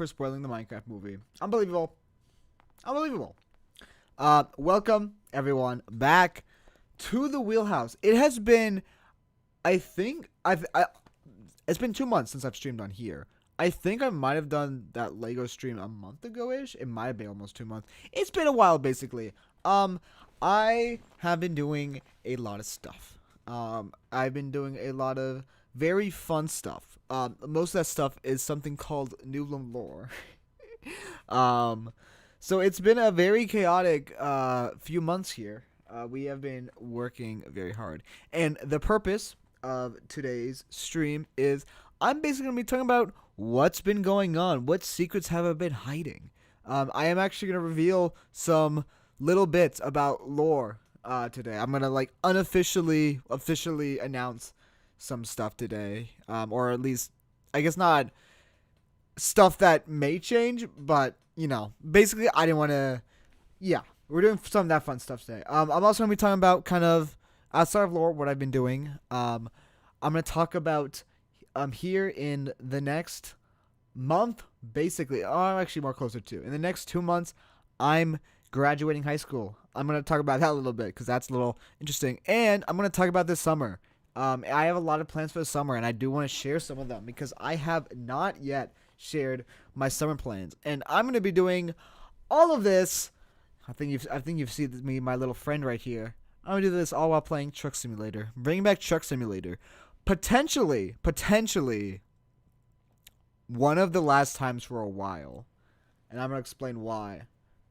for spoiling the Minecraft movie. Unbelievable. Unbelievable. Welcome, everyone, back to the Wheelhouse. It has been, I think, it's been 2 months since I've streamed on here. I think I might have done that Lego stream a month ago-ish. It might have been almost 2 months. It's been a while, basically. I have been doing a lot of stuff. I've been doing a lot of very fun stuff. Most of that stuff is something called Newland lore. um, so it's been a very chaotic few months here. We have been working very hard, and the purpose of today's stream is I'm basically gonna be talking about what's been going on, what secrets have I been hiding. I am actually gonna reveal some little bits about lore today. I'm gonna officially announce some stuff today, or at least I guess not stuff that may change, but basically I didn't want to. Yeah, we're doing some of that fun stuff today. I'm also gonna be talking about kind of outside of lore what I've been doing. I'm gonna talk about here in the next month, basically. Oh, I'm actually more closer to in the next 2 months. I'm graduating high school. I'm gonna talk about that a little bit because that's a little interesting, and I'm gonna talk about this summer. I have a lot of plans for the summer, and I do want to share some of them because I have not yet shared my summer plans, and I'm going to be doing all of this. I think you've seen me, my little friend right here. I'm gonna do this all while playing Truck Simulator, bringing back Truck Simulator, potentially one of the last times for a while, and I'm gonna explain why.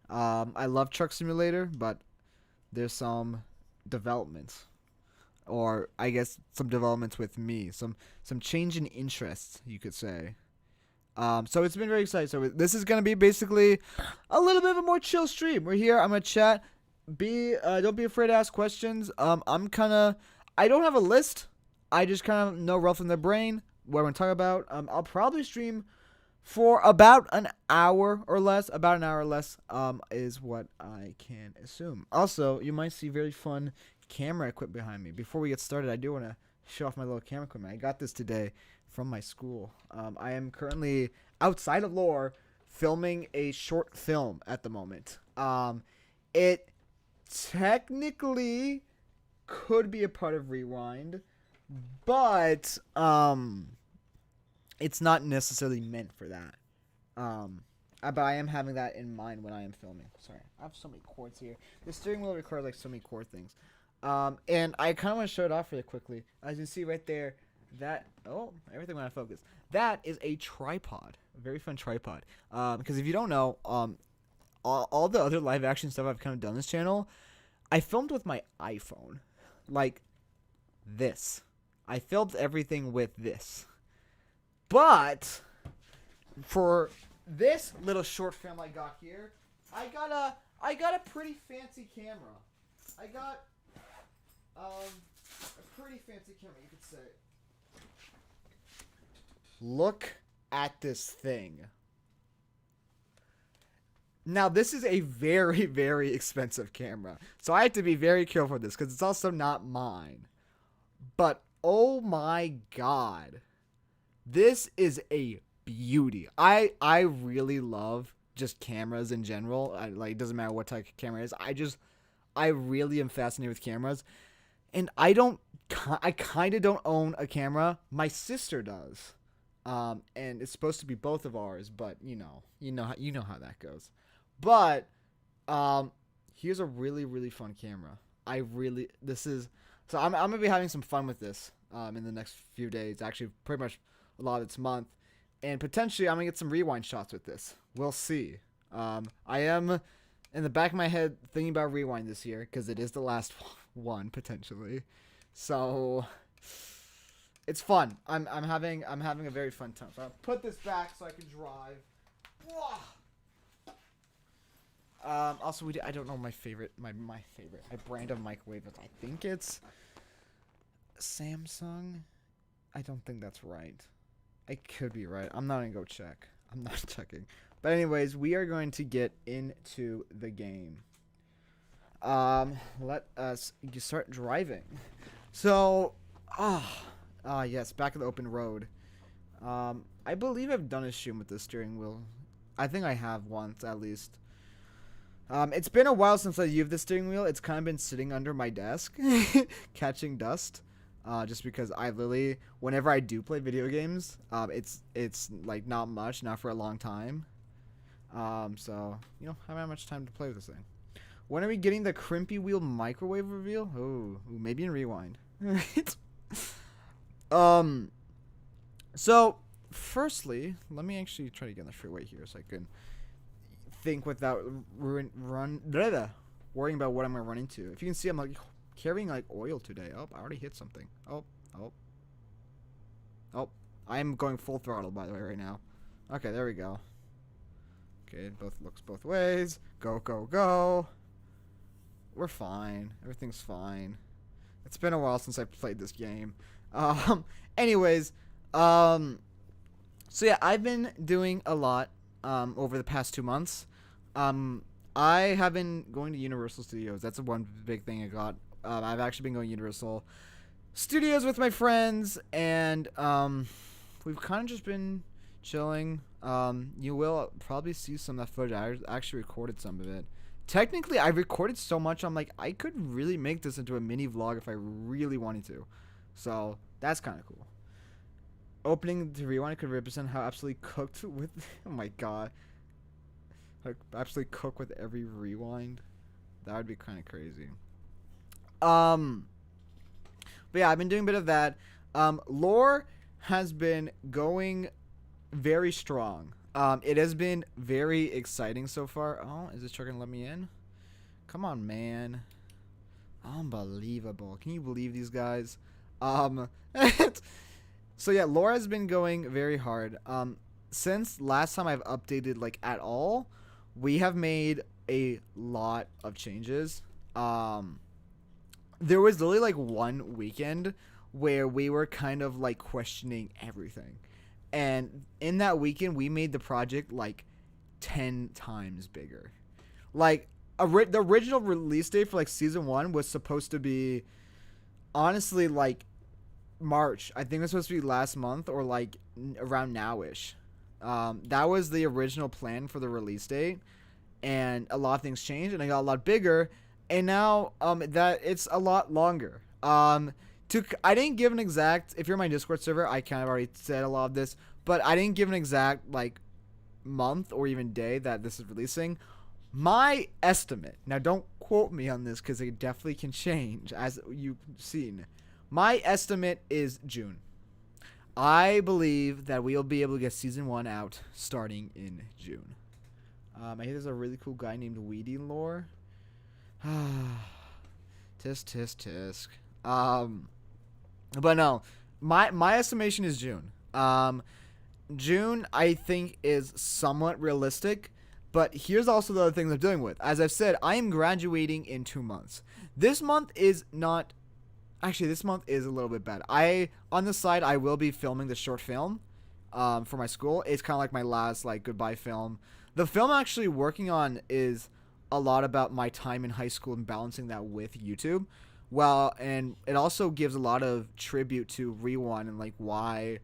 I love Truck Simulator, but there's some developments. Or I guess some developments with me, some change in interests, you could say. So it's been very exciting. So this is gonna be basically a little bit of a more chill stream. We're here. I'm gonna chat. Don't be afraid to ask questions. I don't have a list. I just kind of know rough in the brain what I'm gonna talk about. I'll probably stream for about an hour or less. About an hour or less. Is what I can assume. Also, you might see very fun camera equipment behind me. Before we get started, I do want to show off my little camera equipment. I got this today from my school. I am currently outside of lore filming a short film at the moment. It technically could be a part of Rewind, but it's not necessarily meant for that. But I am having that in mind when I am filming. Sorry, I have so many cords here. The steering wheel records like so many cord things. And I kind of want to show it off really quickly. As you can see right there, everything went out of focus. That is a tripod, a very fun tripod. Because if you don't know, all the other live action stuff I've kind of done on this channel, I filmed with my iPhone, like this. I filmed everything with this. But for this little short film I got here, I got a pretty fancy camera. I got a pretty fancy camera, you could say. Look at this thing. Now, this is a very, very expensive camera. So I have to be very careful with this because it's also not mine. But, oh my god. This is a beauty. I really love just cameras in general. It doesn't matter what type of camera it is. I really am fascinated with cameras. And I kind of don't own a camera. My sister does. And it's supposed to be both of ours, but you know how that goes. But here's a really, really fun camera. I'm gonna be having some fun with this in the next few days. Actually, pretty much a lot of this month, and potentially I'm gonna get some rewind shots with this. We'll see. I am in the back of my head thinking about rewind this year because it is the last one potentially. So it's fun. I'm having a very fun time. So I'll put this back so I can drive. Also, I don't know my brand of microwave is. I think it's Samsung. I don't think that's right. I could be right. I'm not gonna go check. I'm not checking. But anyways, we are going to get into the game. Let us start driving. So, yes, back in the open road. I believe I've done a stream with the steering wheel I think I have once at least. It's been a while since I used the steering wheel. It's kind of been sitting under my desk, catching dust. Just because I literally, whenever I do play video games, it's like not much, not for a long time. So haven't had much time to play with this thing. When are we getting the crimpy wheel microwave reveal? Oh, maybe in Rewind. So firstly, let me actually try to get on the freeway here so I can think without worrying about what I'm gonna run into. If you can see, I'm like carrying like oil today. Oh, I already hit something. Oh. I am going full throttle, by the way, right now. Okay, there we go. Okay, looks both ways. Go. We're fine. Everything's fine. It's been a while since I played this game. Anyways, so yeah, I've been doing a lot over the past 2 months. I have been going to Universal Studios. That's the one big thing I got. I've actually been going to Universal Studios with my friends, and we've kind of just been chilling. You will probably see some of that footage. I actually recorded some of it. Technically, I recorded so much, I'm like, I could really make this into a mini vlog if I really wanted to. So, that's kind of cool. Opening to Rewind could represent how absolutely cooked with... Oh my god. Like, absolutely cook with every rewind. That would be kind of crazy. But yeah, I've been doing a bit of that. Lore has been going very strong. It has been very exciting so far. Oh, is this truck gonna let me in? Come on, man. Unbelievable. Can you believe these guys? So yeah, lore has been going very hard. Since last time I've updated like at all, we have made a lot of changes. There was literally like one weekend where we were kind of like questioning everything. And in that weekend, we made the project like 10 times bigger. Like, the original release date for like season 1 was supposed to be, honestly, like March. I think it was supposed to be last month or like around now-ish. That was the original plan for the release date. And a lot of things changed and it got a lot bigger. And now that it's a lot longer. I didn't give an exact, if you're in my Discord server, I kind of already said a lot of this, but I didn't give an exact like month or even day that this is releasing. My estimate, now don't quote me on this because it definitely can change as you've seen. My estimate is June. I believe that we'll be able to get season 1 out starting in June. I hear there's a really cool guy named Weedy Lore. Tisk. But no, my estimation is June. June, I think, is somewhat realistic. But here's also the other things I'm dealing with. As I've said, I am graduating in 2 months. This month is not... Actually, this month is a little bit bad. On the side, I will be filming the short film for my school. It's kind of like my last like goodbye film. The film I'm actually working on is a lot about my time in high school and balancing that with YouTube. Well, and it also gives a lot of tribute to Rewind and like why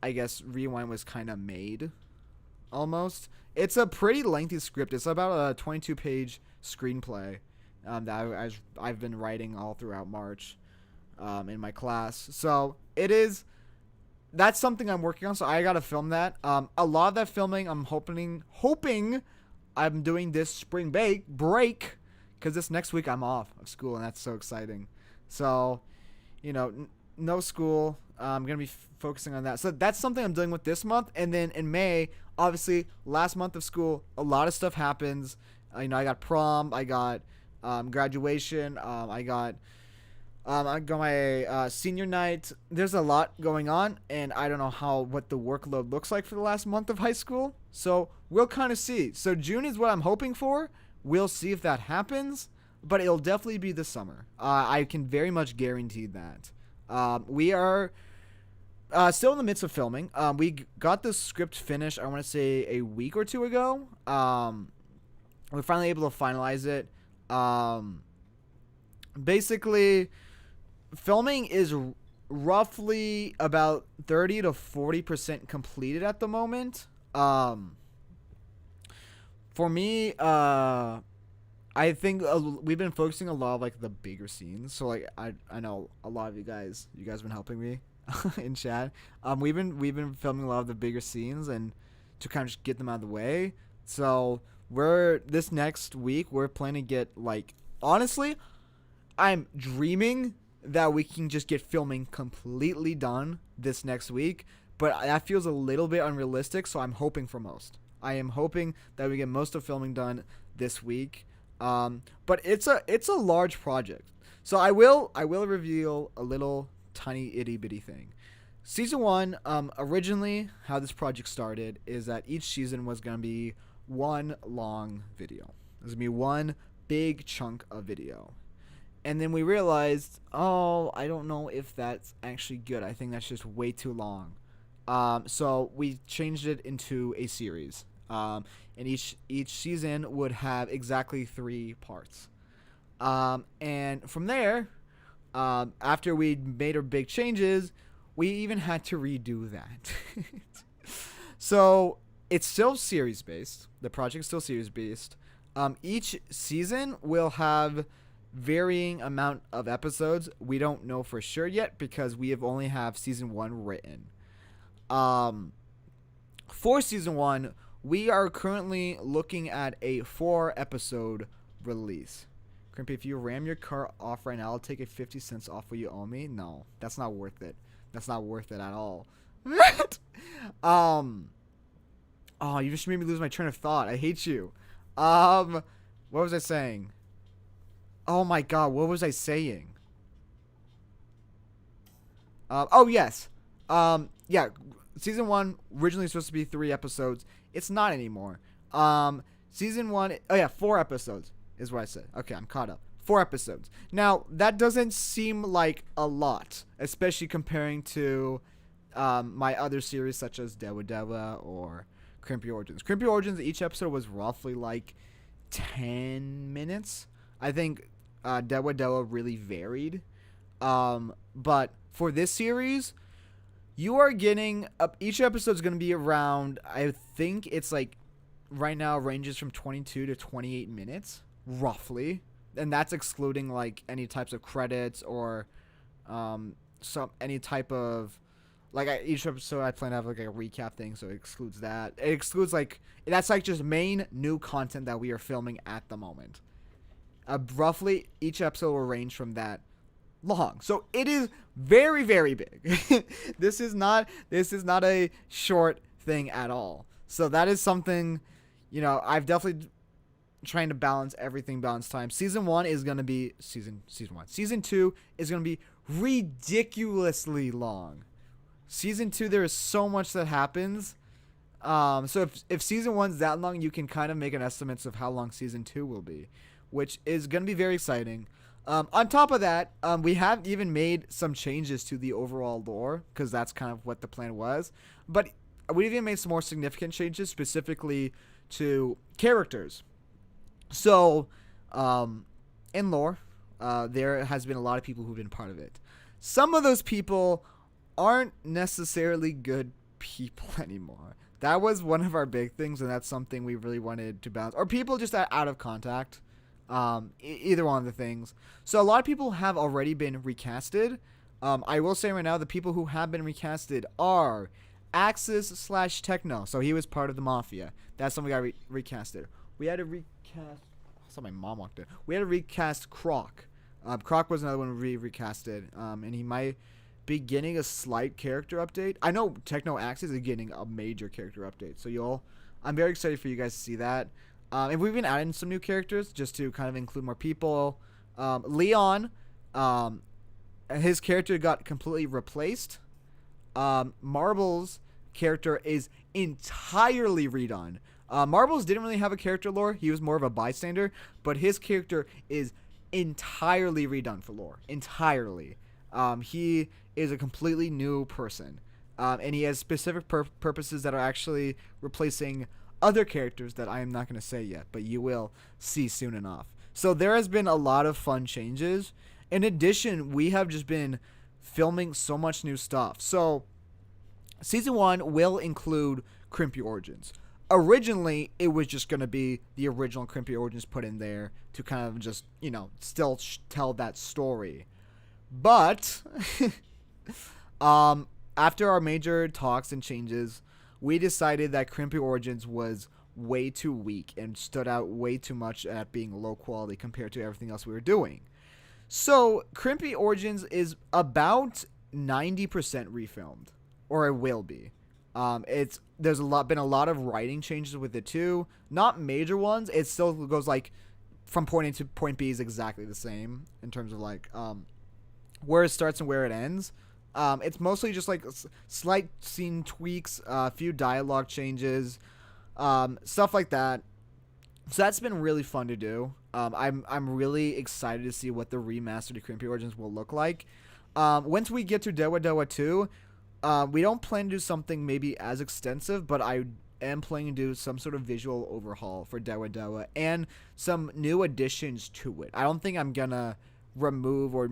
I guess Rewind was kind of made almost. It's a pretty lengthy script. It's about a 22-page screenplay that I've been writing all throughout March in my class. So that's something I'm working on. So I got to film that. A lot of that filming I'm hoping I'm doing this spring break because this next week I'm off of school and that's so exciting. So, no school. I'm going to be focusing on that. So that's something I'm dealing with this month. And then in May, obviously, last month of school, a lot of stuff happens. I got prom. I got graduation. I got my senior night. There's a lot going on. And I don't know what the workload looks like for the last month of high school. So we'll kind of see. So June is what I'm hoping for. We'll see if that happens. But it'll definitely be this summer. I can very much guarantee that. We are still in the midst of filming. We got the script finished, I want to say, a week or two ago. We're finally able to finalize it. Basically, filming is roughly about 30 to 40% completed at the moment. For me, I think we've been focusing a lot of like the bigger scenes. So like I know a lot of you guys been helping me in chat. We've been filming a lot of the bigger scenes and to kind of just get them out of the way. So we're this next week we're planning to get like honestly, I'm dreaming that we can just get filming completely done this next week, but that feels a little bit unrealistic. So I'm hoping for most. I am hoping that we get most of filming done this week. But it's a large project. So I will reveal a little tiny itty bitty thing. Season one, originally how this project started is that each season was gonna be one long video. There's gonna be one big chunk of video. And then we realized, oh, I don't know if that's actually good. I think that's just way too long. So we changed it into a series. And each season would have exactly 3 parts. And from there, after we made our big changes, we even had to redo that. So it's still series based. The project's still series based. Each season will have varying amount of episodes. We don't know for sure yet because we have only have season 1 written. For season 1, we are currently looking at a 4-episode release. Crimpy, if you ram your car off right now, I'll take a 50 cents off what you owe me. No, that's not worth it. That's not worth it at all. Oh, you just made me lose my train of thought. I hate you. What was I saying? Oh my god, what was I saying? Oh yes. Yeah, season 1 originally supposed to be 3 episodes. It's not anymore. Season 1, oh yeah, 4 episodes is what I said. Okay, I'm caught up. 4 episodes. Now, that doesn't seem like a lot, especially comparing to my other series such as Dewa Dewa or Crimpy Origins. Crimpy Origins, each episode was roughly like 10 minutes. I think Dewa Dewa really varied. But for this series, you are getting each episode is going to be around, I think it's like right now ranges from 22 to 28 minutes roughly, and that's excluding like any types of credits or any type of like each episode I plan to have like a recap thing, so it excludes that. It excludes like that's like just main new content that we are filming at the moment. Roughly each episode will range from that long. So it is very, very big. This is not a short thing at all. So that is something, I've definitely trying to balance everything, balance time. Season 1 is going to be season 1. Season 2 is going to be ridiculously long. Season 2, there is so much that happens. So if season 1's that long, you can kind of make an estimate of how long season 2 will be, which is going to be very exciting. On top of that, we have even made some changes to the overall lore because that's kind of what the plan was. But we even made some more significant changes specifically to characters. So, in lore, there has been a lot of people who've been part of it. Some of those people aren't necessarily good people anymore. That was one of our big things, and that's something we really wanted to balance. Or people just out of contact. Either one of the things. So a lot of people have already been recasted. I will say right now, the people who have been recasted are Axis/Techno. So he was part of the Mafia. That's something we got recasted. We had to recast. I saw my mom walked in. We had to recast Croc. Croc was another one we recasted. And he might be getting a slight character update. I know Techno Axis is getting a major character update. So I'm very excited for you guys to see that. And we've been adding some new characters just to kind of include more people. Leon, his character got completely replaced. Marble's character is entirely redone. Marbles didn't really have a character lore. He was more of a bystander. But his character is entirely redone for lore. Entirely. He is a completely new person. And he has specific purposes that are actually replacing other characters that I am not going to say yet, but you will see soon enough. So there has been a lot of fun changes. In addition, we have just been filming so much new stuff. So season 1 will include Crimpy Origins. originally it was just going to be the original Crimpy Origins put in there to kind of just, still tell that story. But after our major talks and changes, we decided that Crimpy Origins was way too weak and stood out way too much at being low quality compared to everything else we were doing. So Crimpy Origins is about 90% refilmed, or it will be. There's been a lot of writing changes with it too. Not major ones. It still goes like from point A to point B is exactly the same in terms of like where it starts and where it ends. It's mostly just like slight scene tweaks, a few dialogue changes, stuff like that. So that's been really fun to do. I'm really excited to see what the remastered Crimpy Origins will look like. Once we get to Dewa Dewa 2, we don't plan to do something maybe as extensive, but I am planning to do some sort of visual overhaul for Dewa Dewa and some new additions to it. I don't think I'm gonna remove or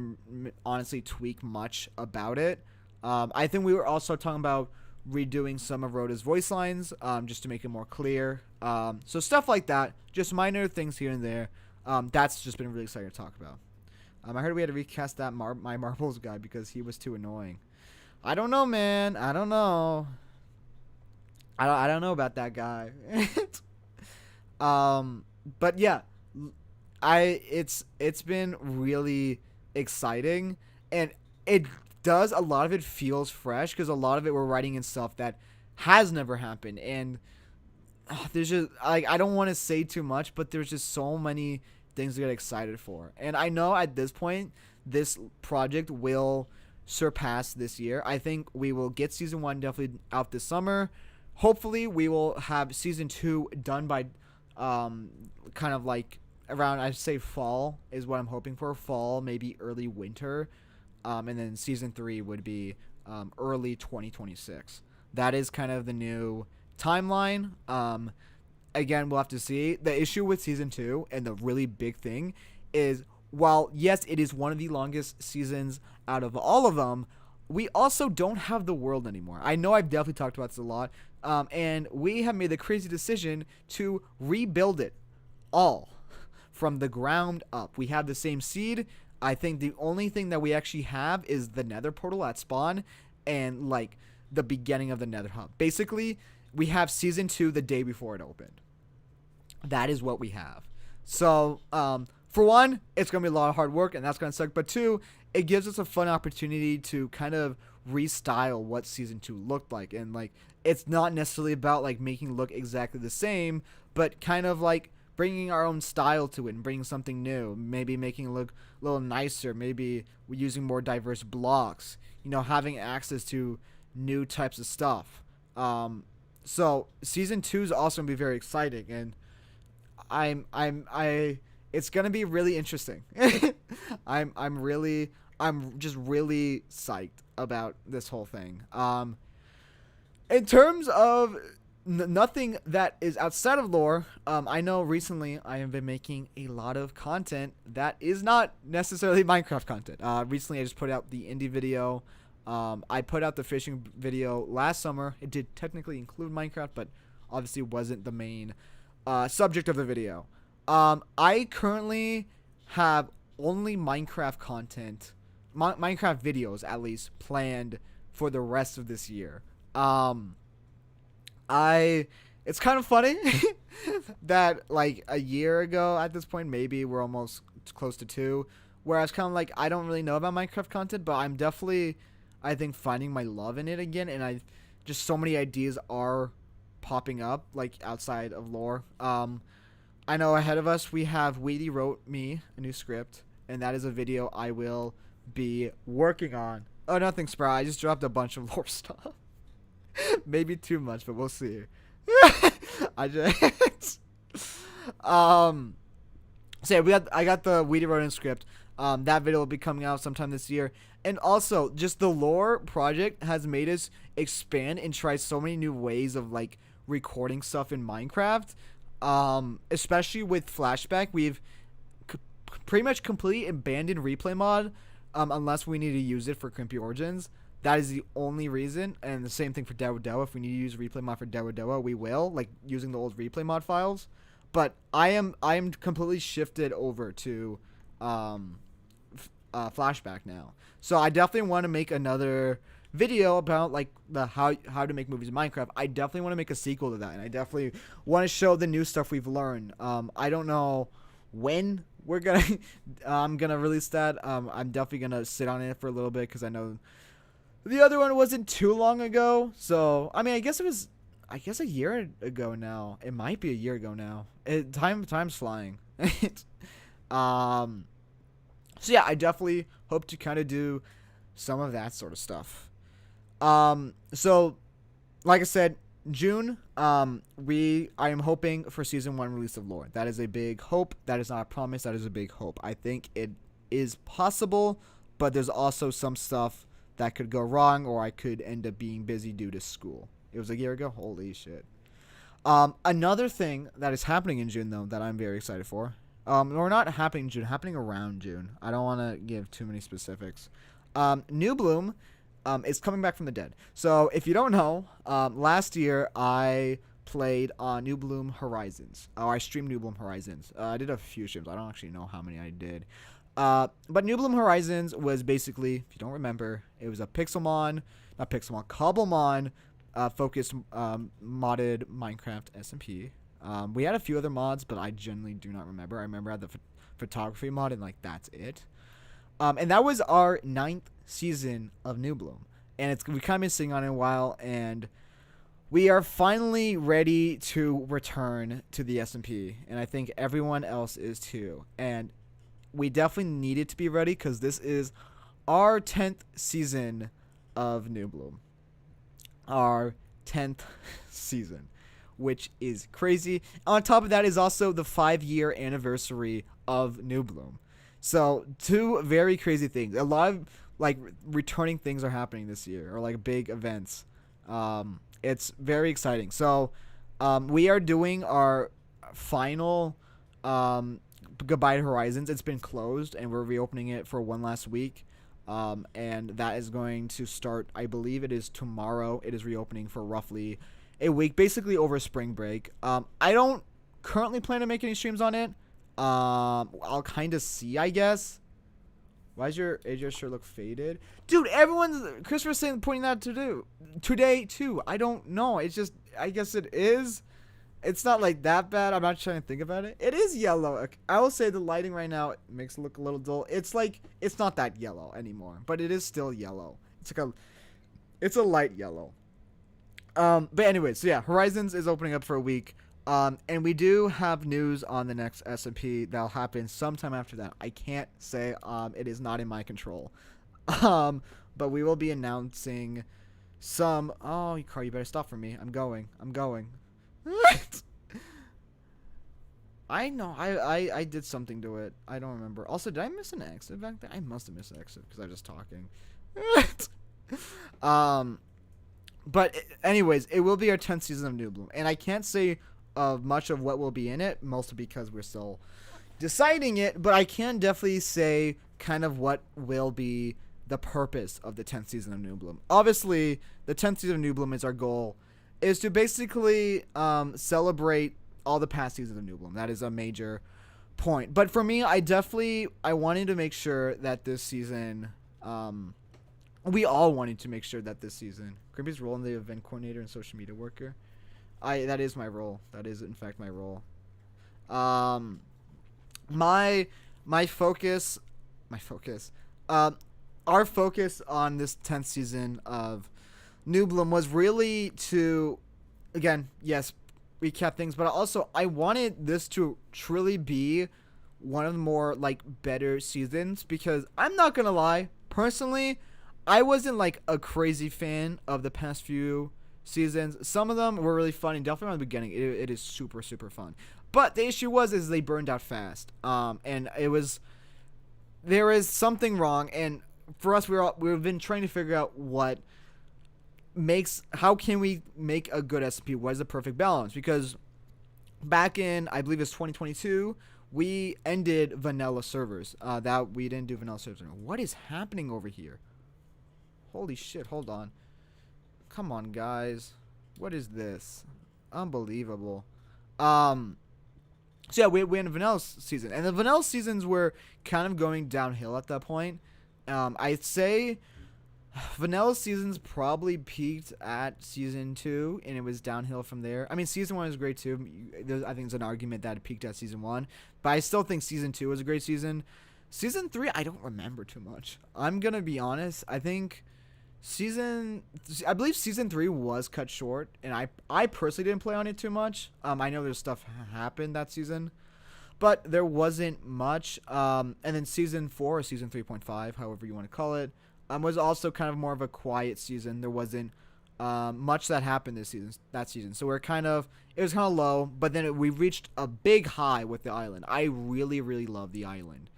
honestly tweak much about it. I think we were also talking about redoing some of Rhoda's voice lines just to make it more clear. So stuff like that, just minor things here and there. That's just been really exciting to talk about. I heard we had to recast that My Marbles guy because he was too annoying. I don't know, man. I don't know. I don't know about that guy. But yeah, it's been really exciting, and a lot of it feels fresh because a lot of it we're writing in stuff that has never happened, and there's just I don't want to say too much, but there's just so many things to get excited for, and I know at this point this project will surpass this year. I think we will get season 1 definitely out this summer. Hopefully we will have season 2 done by kind of like around, I'd say fall is what I'm hoping for. Fall, maybe early winter. And then season 3 would be early 2026. That is kind of the new timeline. Again, we'll have to see. The issue with season 2 and the really big thing is, while yes, it is one of the longest seasons out of all of them, we also don't have the world anymore. I know I've definitely talked about this a lot, and we have made the crazy decision to rebuild it all from the ground up. We have the same seed. I think the only thing that we actually have is the nether portal at spawn and like the beginning of the nether hub. Basically, we have season 2 the day before it opened. That is what we have. So, for one, it's going to be a lot of hard work, and that's going to suck. But two, it gives us a fun opportunity to kind of restyle what season 2 looked like. And, like, it's not necessarily about, like, making it look exactly the same, but kind of, like, bringing our own style to it and bringing something new. Maybe making it look a little nicer. Maybe using more diverse blocks. You know, having access to new types of stuff. So, season 2 is also going to be very exciting. And it's gonna be really interesting. I'm just really psyched about this whole thing. In terms of nothing that is outside of lore, I know recently I have been making a lot of content that is not necessarily Minecraft content. Recently I just put out the indie video. I put out the fishing video last summer. It did technically include Minecraft, but obviously wasn't the main subject of the video. I currently have only Minecraft content, Minecraft videos at least, planned for the rest of this year. It's kind of funny that like a year ago at this point, maybe we're almost close to 2, where I was kind of like, I don't really know about Minecraft content, but I'm definitely, I think, finding my love in it again, and just so many ideas are popping up, like, outside of lore. I know ahead of us we have Weedy wrote me a new script, and that is a video I will be working on. Oh, nothing, Spry. I just dropped a bunch of lore stuff. Maybe too much, but we'll see. I just so yeah, I got the Weedy wrote in script. That video will be coming out sometime this year. And also, just the lore project has made us expand and try so many new ways of like recording stuff in Minecraft. Especially with Flashback, we've pretty much completely abandoned replay mod, unless we need to use it for Crimpy Origins. That is the only reason, and the same thing for Dewa Dewa. If we need to use a replay mod for Dewa Dewa, we will, like using the old replay mod files. But I am completely shifted over to flashback now. So I definitely want to make another video about like the how to make movies in Minecraft. I definitely want to make a sequel to that, and I definitely want to show the new stuff we've learned. I don't know when we're gonna I'm gonna release that. I'm definitely gonna sit on it for a little bit because I know the other one wasn't too long ago. So I mean, I guess a year ago now. It might be a year ago now. Time's flying. So yeah, I definitely hope to kind of do some of that sort of stuff. So like I said, June, I am hoping for season 1 release of Lore. That is a big hope. That is not a promise. That is a big hope. I think it is possible, but there's also some stuff that could go wrong, or I could end up being busy due to school. It was a year ago. Holy shit. Another thing that is happening in June, though, that I'm very excited for. Or not happening in June, happening around June. I don't want to give too many specifics. New Bloom is coming back from the dead. So if you don't know, last year I played on New Bloom Horizons. I streamed New Bloom Horizons. I did a few streams. I don't actually know how many I did. But New Bloom Horizons was basically, if you don't remember, it was a Cobblemon focused modded Minecraft SMP. We had a few other mods, but I generally do not remember. I remember I had the photography mod, and like that's it. And that was our 9th season of New Bloom, and we kind of been sitting on it a while, and we are finally ready to return to the SMP, and I think everyone else is too. And we definitely needed to be ready because this is our 10th season of New Bloom. Our 10th season, which is crazy. On top of that is also the 5-year anniversary of New Bloom. So 2 very crazy things. A lot of like returning things are happening this year, or like big events. It's very exciting. So we are doing our final Goodbye to Horizons. It's been closed, and we're reopening it for one last week. And that is going to start, I believe it is tomorrow. It is reopening for roughly a week, basically over spring break. I don't currently plan to make any streams on it. I'll kind of see, I guess. Why does your AJ shirt look faded? Dude, Christopher's saying, pointing that today too. I don't know. It's just, I guess it is. It's not like that bad. I'm not trying to think about it. It is yellow. I will say the lighting right now makes it look a little dull. It's like, it's not that yellow anymore, but it is still yellow. It's a light yellow. But anyway, so yeah, Horizons is opening up for a week. And we do have news on the next SMP that'll happen sometime after that. I can't say, it is not in my control. But we will be announcing some, oh, Carl, you better stop for me. I'm going. I know, I did something to it. I don't remember. Also, did I miss an exit back there? I must have missed an exit because I was just talking. But anyways, it will be our 10th season of New Bloom, and I can't say much of what will be in it, mostly because we're still deciding it, but I can definitely say kind of what will be the purpose of the 10th season of New Bloom. Obviously, the 10th season of New Bloom is our goal, is to basically celebrate all the past seasons of New Bloom. That is a major point. But for me, I wanted to make sure that this season, we all wanted to make sure that this season, Crimpy's role in the event coordinator and social media worker, that is my role. That is, in fact, my role. My focus, our focus on this 10th season of New Bloom was really to, again, yes, recap things, but also I wanted this to truly be one of the more like better seasons, because I'm not gonna lie, personally, I wasn't like a crazy fan of the past few seasons. Some of them were really fun, and definitely around the beginning, it is super fun. But the issue is they burned out fast, and there is something wrong, and for us, we've been trying to figure out how can we make a good SMP? What is the perfect balance? Because back in, I believe it's 2022, we ended vanilla servers. That we didn't do vanilla servers. What is happening over here? Holy shit, hold on. Come on, guys. What is this? Unbelievable. So yeah, we had a vanilla season, and the vanilla seasons were kind of going downhill at that point. I'd say vanilla seasons probably peaked at season 2, and it was downhill from there. I mean, season 1 was great too. I think it's an argument that it peaked at season 1, but I still think season 2 was a great season. Season 3, I don't remember too much. I'm gonna be honest. I believe season 3 was cut short, and I personally didn't play on it too much. I know there's stuff happened that season, but there wasn't much. And then season 4 or season 3.5, however you want to call it, was also kind of more of a quiet season. There wasn't much that happened that season. So it was kind of low, but then we reached a big high with the island. I really, really love the island.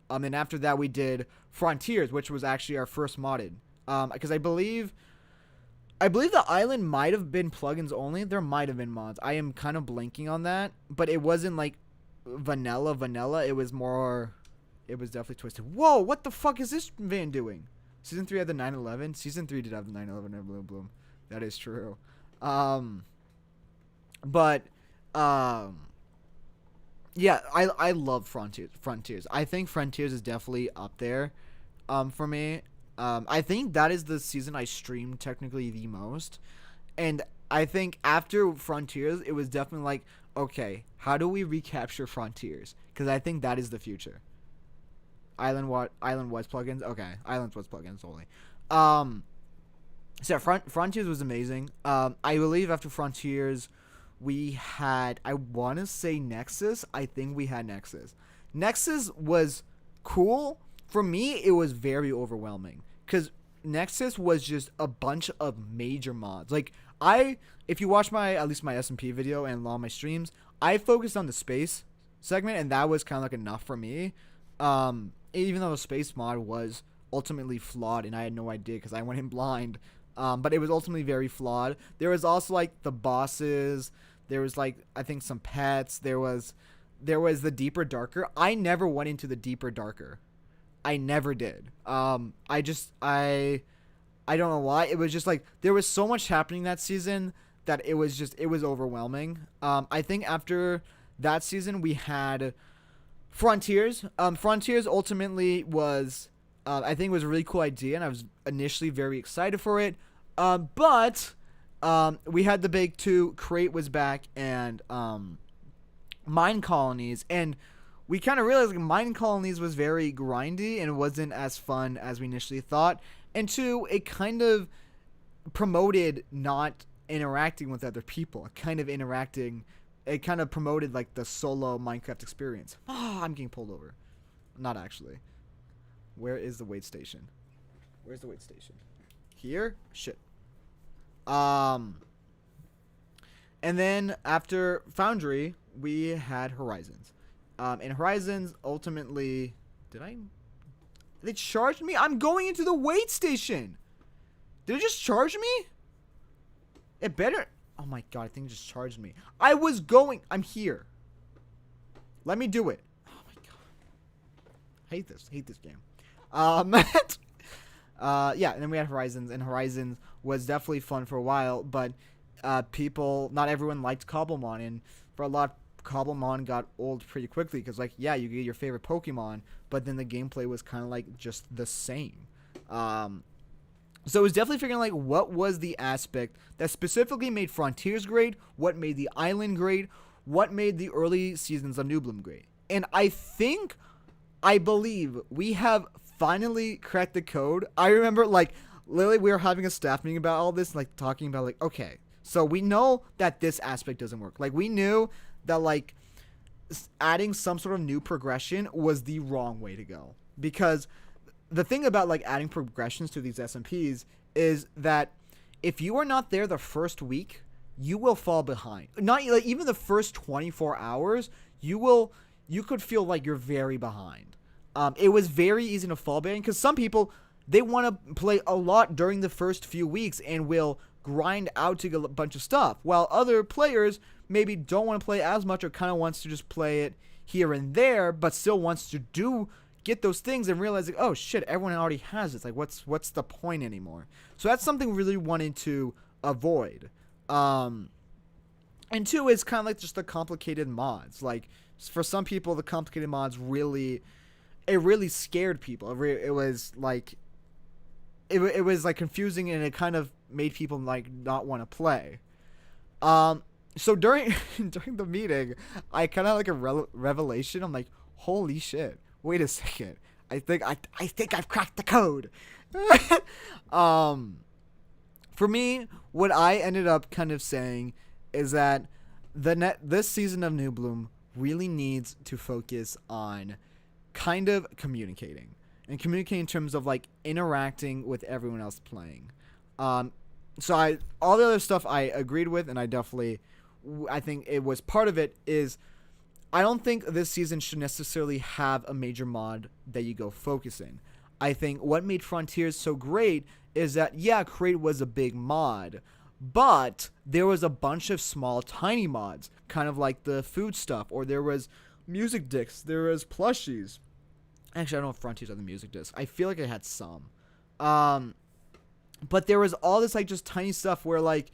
And after that we did Frontiers, which was actually our first modded. Because I believe the island might have been plugins only. There might have been mods. I am kind of blanking on that, but it wasn't like vanilla. It was definitely twisted. Whoa, what the fuck is this van doing? Season 3 had the 911. Season 3 did have the 911 and Bloom Bloom. That is true. Yeah, I love Frontiers. I think Frontiers is definitely up there for me. I think that is the season I streamed technically the most. And I think after Frontiers, it was definitely like, okay, how do we recapture Frontiers? Because I think that is the future. Island was plugins? Okay, Islands was plugins only. So Frontiers was amazing. I believe after Frontiers, we had, I want to say Nexus. I think we had Nexus. Nexus was cool. For me, it was very overwhelming because Nexus was just a bunch of major mods. Like, if you watch at least my SMP video and a lot of my streams, I focused on the space segment, and that was kind of like enough for me. Even though the space mod was ultimately flawed, and I had no idea because I went in blind. But it was ultimately very flawed. There was also like the bosses. There was like, I think, some pets. There was the deeper darker. I never went into the deeper darker. I never did. I don't know why. It was just like there was so much happening that season that it was overwhelming. I think after that season we had Frontiers. Frontiers ultimately was, I think, was a really cool idea, and I was initially very excited for it. But we had the big 2. Crate was back, and Mine Colonies, and we kind of realized like Mine Colonies was very grindy and it wasn't as fun as we initially thought. And 2, it kind of promoted not interacting with other people. It kind of promoted like the solo Minecraft experience. I'm getting pulled over. Not actually. Where is the wait station? Where's the wait station? Here? Shit. And then after Foundry, we had Horizons. And Horizons ultimately... They charged me? I'm going into the wait station! Did it just charge me? It better... Oh my god, I think it just charged me. I'm here. Let me do it. Oh my god. Hate this game. Yeah, and then we had Horizons, and Horizons was definitely fun for a while, but not everyone liked Cobblemon, and for a lot, Cobblemon got old pretty quickly, because, like, yeah, you get your favorite Pokemon, but then the gameplay was kind of, like, just the same. So it was definitely figuring, like, what was the aspect that specifically made Frontiers great, what made the island great, what made the early seasons of New Bloom great. And I believe we have finally cracked the code. I remember, like, literally we were having a staff meeting about all this, like, talking about, like, okay, so we know that this aspect doesn't work. Like, we knew that, like, adding some sort of new progression was the wrong way to go. Because the thing about, like, adding progressions to these SMPs is that if you are not there the first week, you will fall behind. Not, like, even the first 24 hours, you could feel like you're very behind. It was very easy to fall behind because some people, they want to play a lot during the first few weeks and will grind out to get a bunch of stuff, while other players maybe don't want to play as much or kind of wants to just play it here and there, but still wants to get those things and realize like, oh shit, everyone already has it. It's like what's the point anymore? So that's something we really wanted to avoid. And two is kind of like just the complicated mods. Like for some people, the complicated mods really scared people. It was like it was like confusing, and it kind of made people like not want to play. So during the meeting, I kind of like a revelation. I'm like, holy shit! Wait a second. I think I've cracked the code. For me, what I ended up kind of saying is that this season of New Bloom really needs to focus on kind of communicating in terms of like interacting with everyone else playing. So all the other stuff I agreed with, and I think it was part of it is I don't think this season should necessarily have a major mod that you go focus in. I think what made Frontiers so great is that, yeah, Crate was a big mod, but there was a bunch of small, tiny mods, kind of like the food stuff, or there was music discs, there was plushies. Actually, I don't know if Frontiers had the music discs. I feel like it had some. But there was all this, like, just tiny stuff where, like,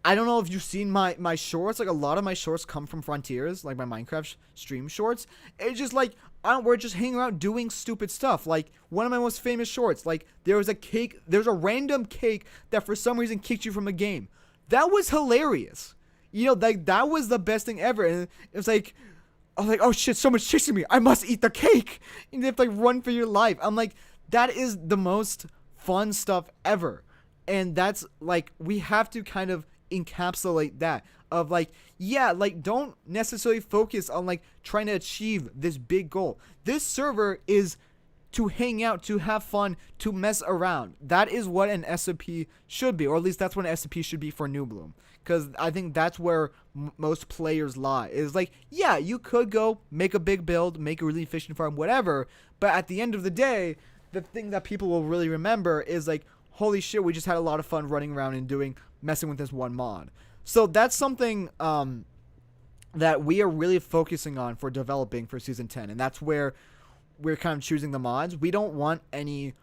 I don't know if you've seen my shorts. Like, a lot of my shorts come from Frontiers, like my Minecraft stream shorts. It's just, like, we're just hanging around doing stupid stuff. Like, one of my most famous shorts, like, there's a random cake that for some reason kicked you from a game. That was hilarious. You know, like, that was the best thing ever. And it was like, I was like, oh shit, someone's chasing me. I must eat the cake. And you have to, like, run for your life. I'm like, that is the most fun stuff ever. And that's, like, we have to kind of encapsulate that of, like, yeah, like, don't necessarily focus on, like, trying to achieve this big goal. This server is to hang out, to have fun, to mess around. That is what an SMP should be, or at least that's what an SMP should be for New Bloom. Because I think that's where most players lie. Is like, yeah, you could go make a big build, make a really efficient farm, whatever, but at the end of the day, the thing that people will really remember is, like, holy shit, we just had a lot of fun running around and messing with this one mod. So that's something that we are really focusing on for developing for Season 10. And that's where we're kind of choosing the mods. We don't want any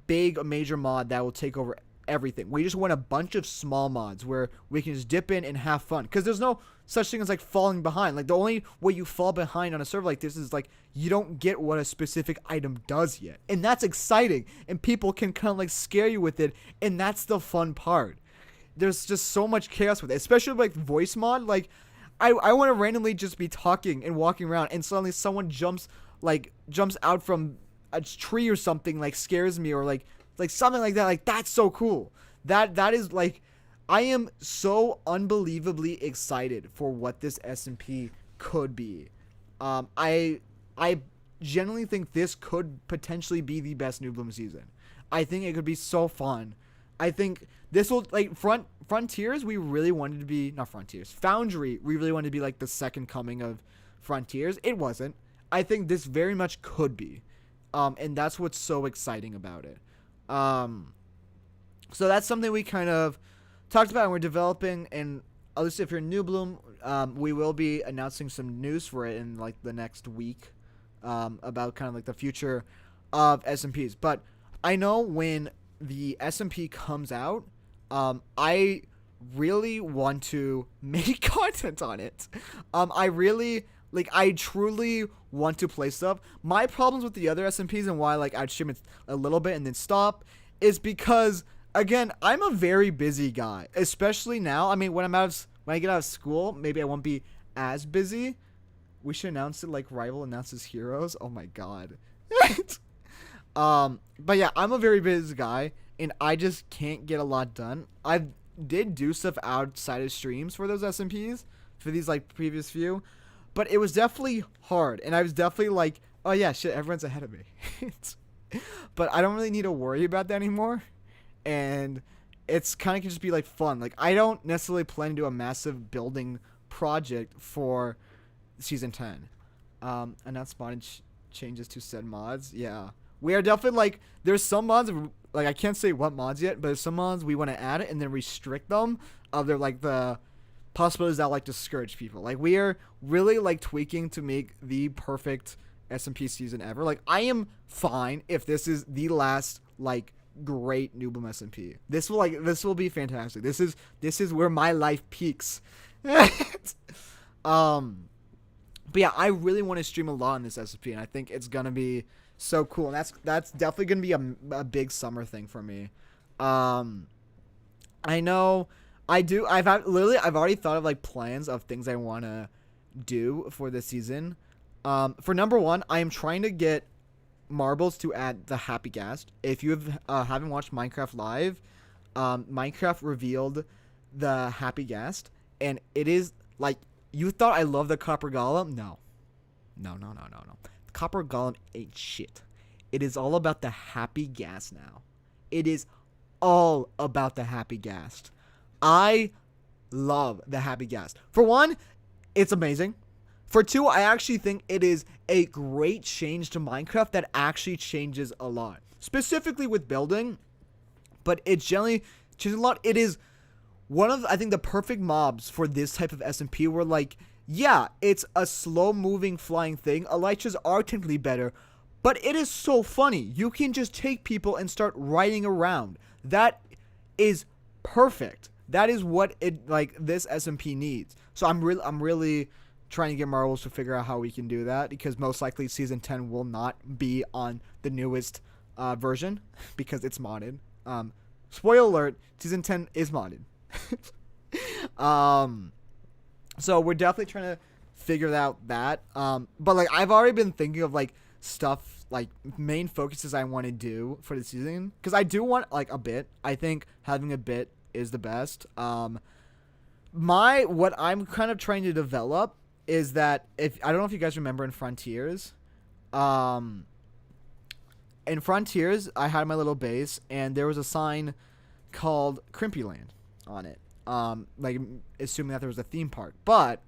big major mod that will take over everything. We just want a bunch of small mods where we can just dip in and have fun. Because there's no such thing as, like, falling behind. Like, the only way you fall behind on a server like this is, like, you don't get what a specific item does yet. And that's exciting. And people can kind of, like, scare you with it. And that's the fun part. There's just so much chaos with it. Especially, like, voice mod. Like, I want to randomly just be talking and walking around. And suddenly someone jumps out from a tree or something, like, scares me. Or, like something like that. Like, that's so cool. That is, like, I am so unbelievably excited for what this SMP could be. I genuinely think this could potentially be the best New Bloom season. I think it could be so fun. I think this will, like, Frontiers, we really wanted to be, not Frontiers, Foundry, we really wanted to be, like, the second coming of Frontiers. It wasn't. I think this very much could be. And that's what's so exciting about it. So that's something we kind of talked about and we're developing, and at least if you're New Bloom, we will be announcing some news for it in, like, the next week, about kind of, like, the future of SMPs. But I know when the SMP comes out, I really want to make content on it. I truly want to play stuff. My problems with the other SMPs and why, like, I'd stream it a little bit and then stop is because, again, I'm a very busy guy, especially now. I mean, when I get out of school, maybe I won't be as busy. We should announce it like Rival announces Heroes. Oh my god. But yeah, I'm a very busy guy, and I just can't get a lot done. I did do stuff outside of streams for those SMPs, for these, like, previous few, but it was definitely hard, and I was definitely like, oh yeah, shit, everyone's ahead of me. But I don't really need to worry about that anymore, and it's kind of can just be, like, fun. Like, I don't necessarily plan to do a massive building project for Season 10. Announce mod changes to said mods. Yeah. We are definitely, like, there's some mods, like, I can't say what mods yet, but there's some mods we want to add it and then restrict them. They're, like, the possibilities that, like, discourage people. Like, we are really, like, tweaking to make the perfect SMP season ever. Like, I am fine if this is the last like great Noob SMP. This will be fantastic. This is where my life peaks. But yeah, I really want to stream a lot in this SMP, and I think it's gonna be so cool. And that's definitely gonna be a big summer thing for me. I know I do. I've already thought of like plans of things I want to do for this season. For number one, I am trying to get marbles to add the Happy Ghast. If you haven't watched Minecraft Live, Minecraft revealed the Happy Ghast, and it is like, you thought I love the Copper Golem? No. Copper Golem ain't shit. It is all about the Happy Ghast now. It is all about the Happy Ghast. I love the Happy Ghast. For one, it's amazing. For two, I actually think it is a great change to Minecraft that actually changes a lot. Specifically with building, but it generally changes a lot. It is one of, I think, the perfect mobs for this type of SMP where, like, yeah, it's a slow-moving flying thing. Elytras are technically better, but it is so funny. You can just take people and start riding around. That is perfect. That is what this SMP needs. So I'm really trying to get marbles to figure out how we can do that, because most likely season 10 will not be on the newest version because it's modded. Spoiler alert, season 10 is modded. So we're definitely trying to figure out that. But like, I've already been thinking of like stuff, like main focuses I want to do for the season, because I do want like a bit. I think having a bit is the best. What I'm kind of trying to develop is that, if I don't know if you guys remember in Frontiers, I had my little base, and there was a sign called Crimpy Land on it. Like, assuming that there was a theme park, but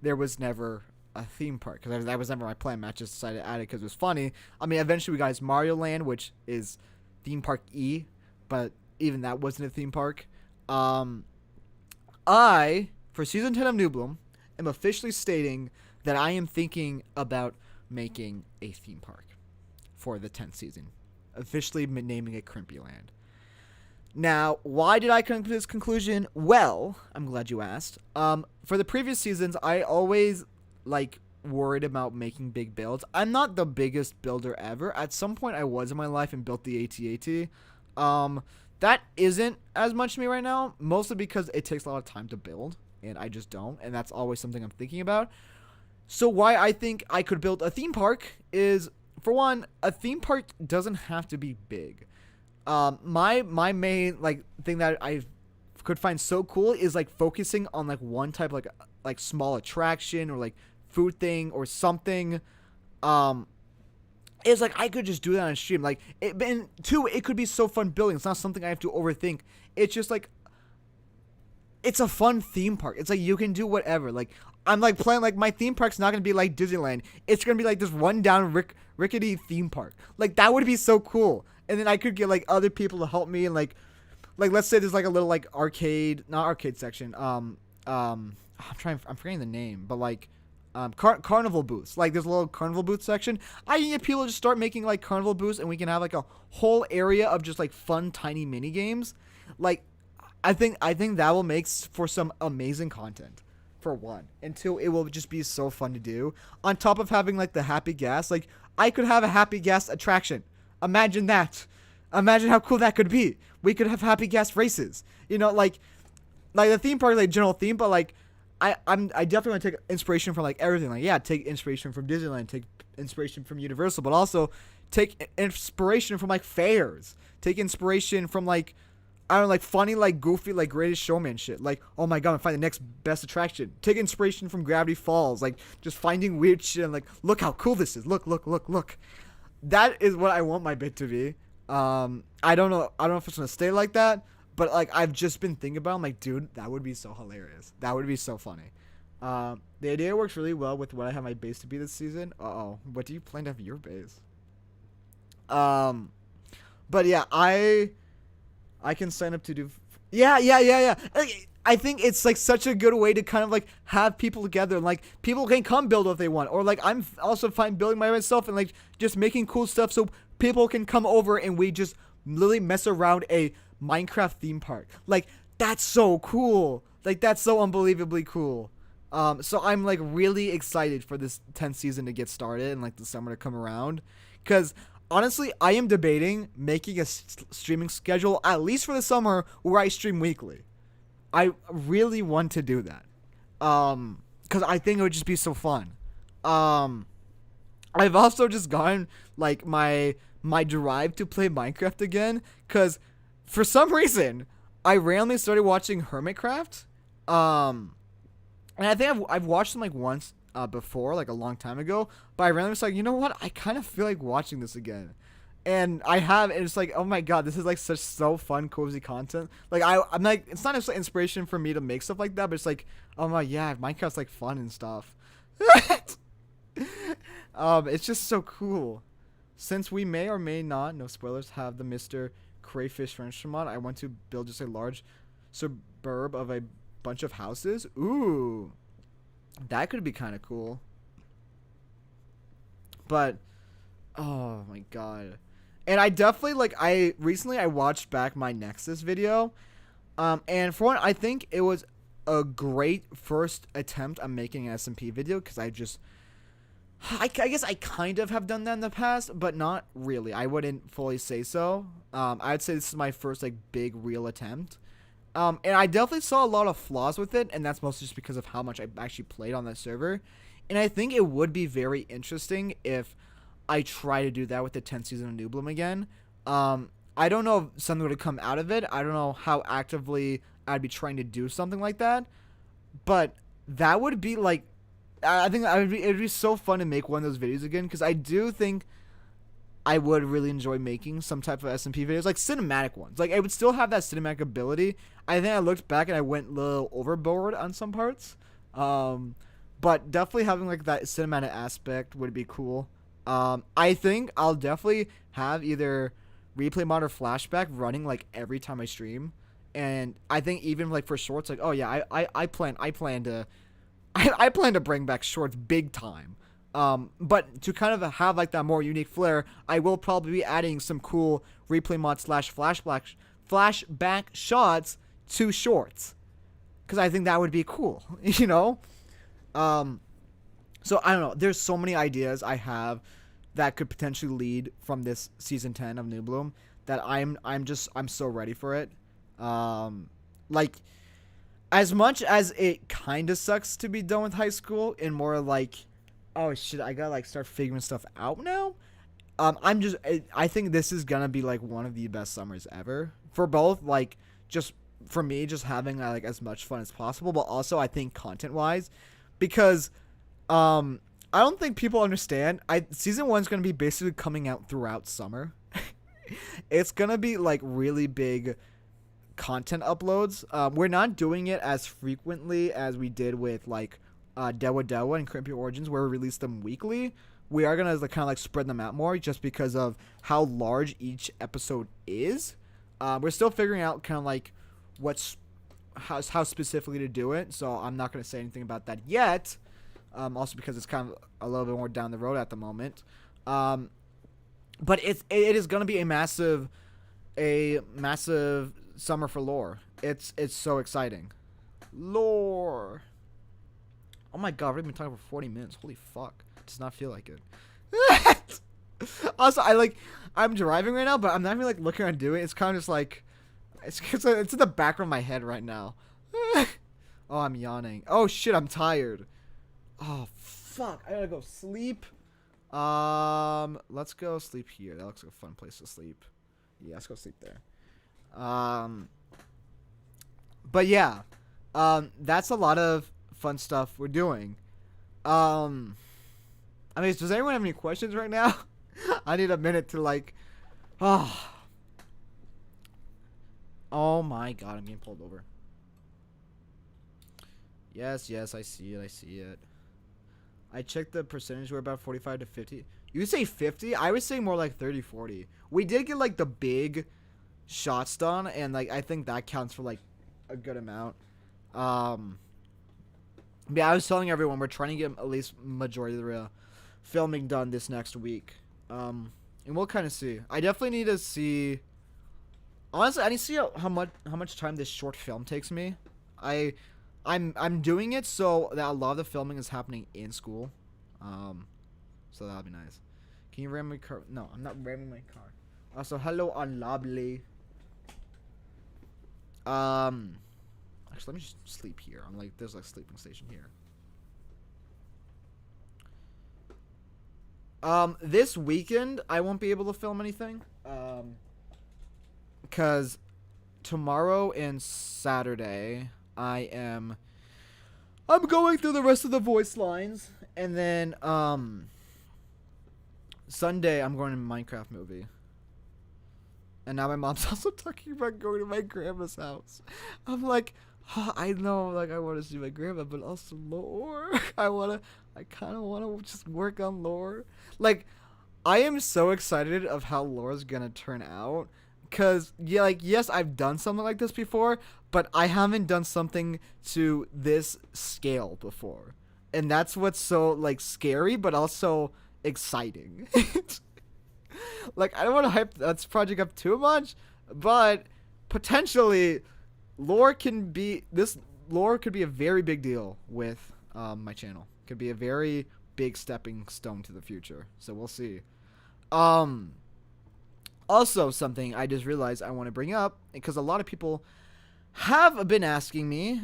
there was never a theme park, because that was never my plan. Matt just decided to add it because it was funny. I mean, eventually we got Mario Land, which is theme park E, but even that wasn't a theme park. For season 10 of New Bloom, am officially stating that I am thinking about making a theme park for the 10th season, officially naming it Crimpy Land. Now, why did I come to this conclusion? Well, I'm glad you asked. For the previous seasons, I always worried about making big builds. I'm not the biggest builder ever. At some point, I was in my life and built the AT-AT. That isn't as much to me right now, mostly because it takes a lot of time to build, and I just don't, and that's always something I'm thinking about. So why I think I could build a theme park is, for one, a theme park doesn't have to be big. My main thing that I could find so cool is focusing on one type of small attraction or food thing or something. It's I could just do that on stream. And two, it could be so fun building. It's not something I have to overthink. It's just it's a fun theme park. It's you can do whatever. I'm planning my theme park's not gonna be like Disneyland. It's gonna be this rundown rickety theme park. That would be so cool. And then I could get other people to help me, and let's say there's a little arcade, not arcade section. I'm forgetting the name, but carnival booths. There's a little carnival booth section. I can get people to just start making carnival booths, and we can have a whole area of just fun tiny mini games. I think that will make for some amazing content, for one, and two, it will just be so fun to do. On top of having the Happy Ghast, I could have a Happy Ghast attraction. Imagine that. Imagine how cool that could be. We could have Happy Ghast races. The theme park, general theme, but I definitely want to take inspiration from everything. Take inspiration from Disneyland, take inspiration from Universal, but also take inspiration from fairs. Take inspiration from I don't know, funny, goofy, Greatest Showman shit. Oh my god, I'm finding the next best attraction. Take inspiration from Gravity Falls. Just finding weird shit and look how cool this is. Look. That is what I want my bit to be. I don't know if it's gonna stay like that, but I've just been thinking about it. Dude, that would be so hilarious. That would be so funny. The idea works really well with what I have my base to be this season. What do you plan to have your base? But yeah, I can sign up to do. Yeah. I think it's like such a good way to kind of like have people together and like people can come build what they want, or like I'm also fine building my own stuff and like just making cool stuff so people can come over and we just literally mess around a Minecraft theme park. Like that's so cool. Like that's so unbelievably cool. So I'm like really excited for this 10th season to get started and like the summer to come around, because honestly, I am debating making a streaming schedule at least for the summer where I stream weekly. I really want to do that. Because I think it would just be so fun. I've also just gotten like my drive to play Minecraft again, because for some reason I randomly started watching Hermitcraft. And I think I've watched them like once before, like a long time ago. But I randomly was like, you know what? I kind of feel like watching this again. And I have, and it's like, oh my god, this is like such so fun, cozy content. Like I'm like, it's not just like inspiration for me to make stuff like that, but it's like, oh my, yeah, Minecraft's like fun and stuff. It's just so cool. Since we may or may not, no spoilers, have the Mr. Crayfish Furniture mod, I want to build just a large suburb of a bunch of houses. Ooh, that could be kind of cool. But oh my god. And I definitely like I watched back my Nexus video. And for one, I think it was a great first attempt on making an SMP video, because I guess I kind of have done that in the past, but not really. I wouldn't fully say so. I'd say this is my first like big real attempt. And I definitely saw a lot of flaws with it, and that's mostly just because of how much I actually played on that server. And I think it would be very interesting if I try to do that with the 10th season of New Bloom again. I don't know if something would come out of it. I don't know how actively I'd be trying to do something like that. But that would be like, I think it'd be so fun to make one of those videos again, because I do think I would really enjoy making some type of SMP videos, like cinematic ones. Like I would still have that cinematic ability. I think I looked back and I went a little overboard on some parts. But definitely having like that cinematic aspect would be cool. I think I'll definitely have either replay mod or flashback running like every time I stream. And I think even like for shorts, like, oh yeah, I plan to I plan to bring back shorts big time. But to kind of have like that more unique flair, I will probably be adding some cool replay mod / flashback shots to shorts, because I think that would be cool, you know? So I don't know. There's so many ideas I have that could potentially lead from this season 10 of New Bloom that I'm so ready for it. Like, as much as it kind of sucks to be done with high school and more like, oh shit, I gotta like start figuring stuff out now. I think this is gonna be like one of the best summers ever for both, like just for me, just having like as much fun as possible, but also I think content wise, because I don't think people understand. Season 1's gonna be basically coming out throughout summer. It's gonna be like really big content uploads. We're not doing it as frequently as we did with like Dewa Dewa and Crimpy Origins, where we release them weekly. We are gonna like, kind of like spread them out more, just because of how large each episode is. We're still figuring out kind of like how specifically to do it, so I'm not gonna say anything about that yet. Also because it's kind of a little bit more down the road at the moment. But it is gonna be a massive summer for lore. It's so exciting. Lore. Oh my god, we've been talking for 40 minutes. Holy fuck. Does not feel like it. Also, I'm driving right now, but I'm not even like looking around doing it. It's kind of just like it's in the background of my head right now. Oh, I'm yawning. Oh shit, I'm tired. Oh fuck, I gotta go sleep. Let's go sleep here. That looks like a fun place to sleep. Yeah, let's go sleep there. But yeah, that's a lot of fun stuff we're doing. I mean, does anyone have any questions right now? I need a minute to like, oh my god, I'm getting pulled over. Yes, I see it. I checked the percentage. We're about 45 to 50. You say 50? I was saying more like 30, 40. We did get like the big shots done, and like I think that counts for like a good amount. Um, yeah, I was telling everyone we're trying to get at least majority of the filming done this next week. And we'll kind of see. I definitely need to see. Honestly, I need to see how much time this short film takes me. I I'm doing it so that a lot of the filming is happening in school. So that'll be nice. Can you ram my car? No, I'm not ramming my car. Also, hello on lovely. Actually, let me just sleep here. I'm like, there's like a sleeping station here. This weekend I won't be able to film anything. Because tomorrow and Saturday I'm going through the rest of the voice lines, and then Sunday I'm going to a Minecraft movie. And now my mom's also talking about going to my grandma's house. I'm like, I know, like, I want to see my grandma, but also lore. I kind of want to just work on lore. Like, I am so excited of how lore's gonna turn out. Cause, yeah, like, yes, I've done something like this before, but I haven't done something to this scale before. And that's what's so, like, scary, but also exciting. Like, I don't want to hype that project up too much, but potentially lore could be a very big deal with my channel. Could be a very big stepping stone to the future. So we'll see. Also, something I just realized I want to bring up, because a lot of people have been asking me.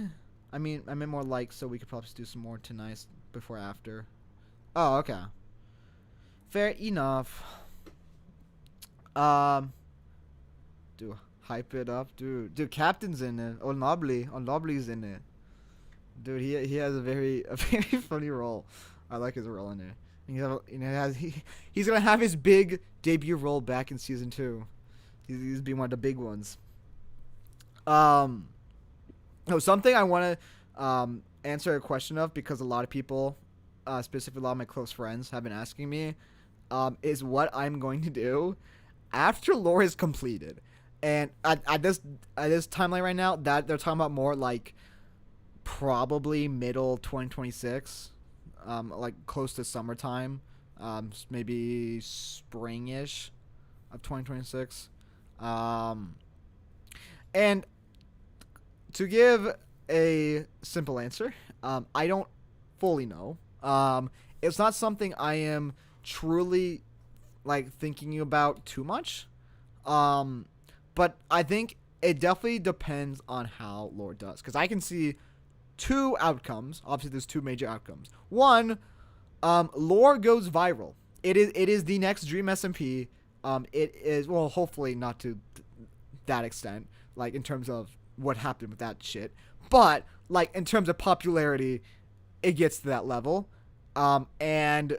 I mean more like, so we could probably do some more tonight before after. Oh, okay. Fair enough. Dude, hype it up, dude. Captain's in it. Onobly's in it. Dude, he has a very funny role. I like his role in it. He's gonna have his big debut role back in season 2. He's being one of the big ones. Something I want to answer a question of, because a lot of people, specifically a lot of my close friends, have been asking me, is what I'm going to do after lore is completed. And at this timeline right now, that they're talking about more like probably middle 2026, like close to summertime, maybe spring-ish of 2026. And to give a simple answer, I don't fully know. It's not something I am truly like thinking about too much. But I think it definitely depends on how lore does, because I can see two outcomes. Obviously, there's two major outcomes. One, lore goes viral. It is the next Dream SMP. It is, well, hopefully not to that extent, like in terms of what happened with that shit, but like in terms of popularity, it gets to that level, and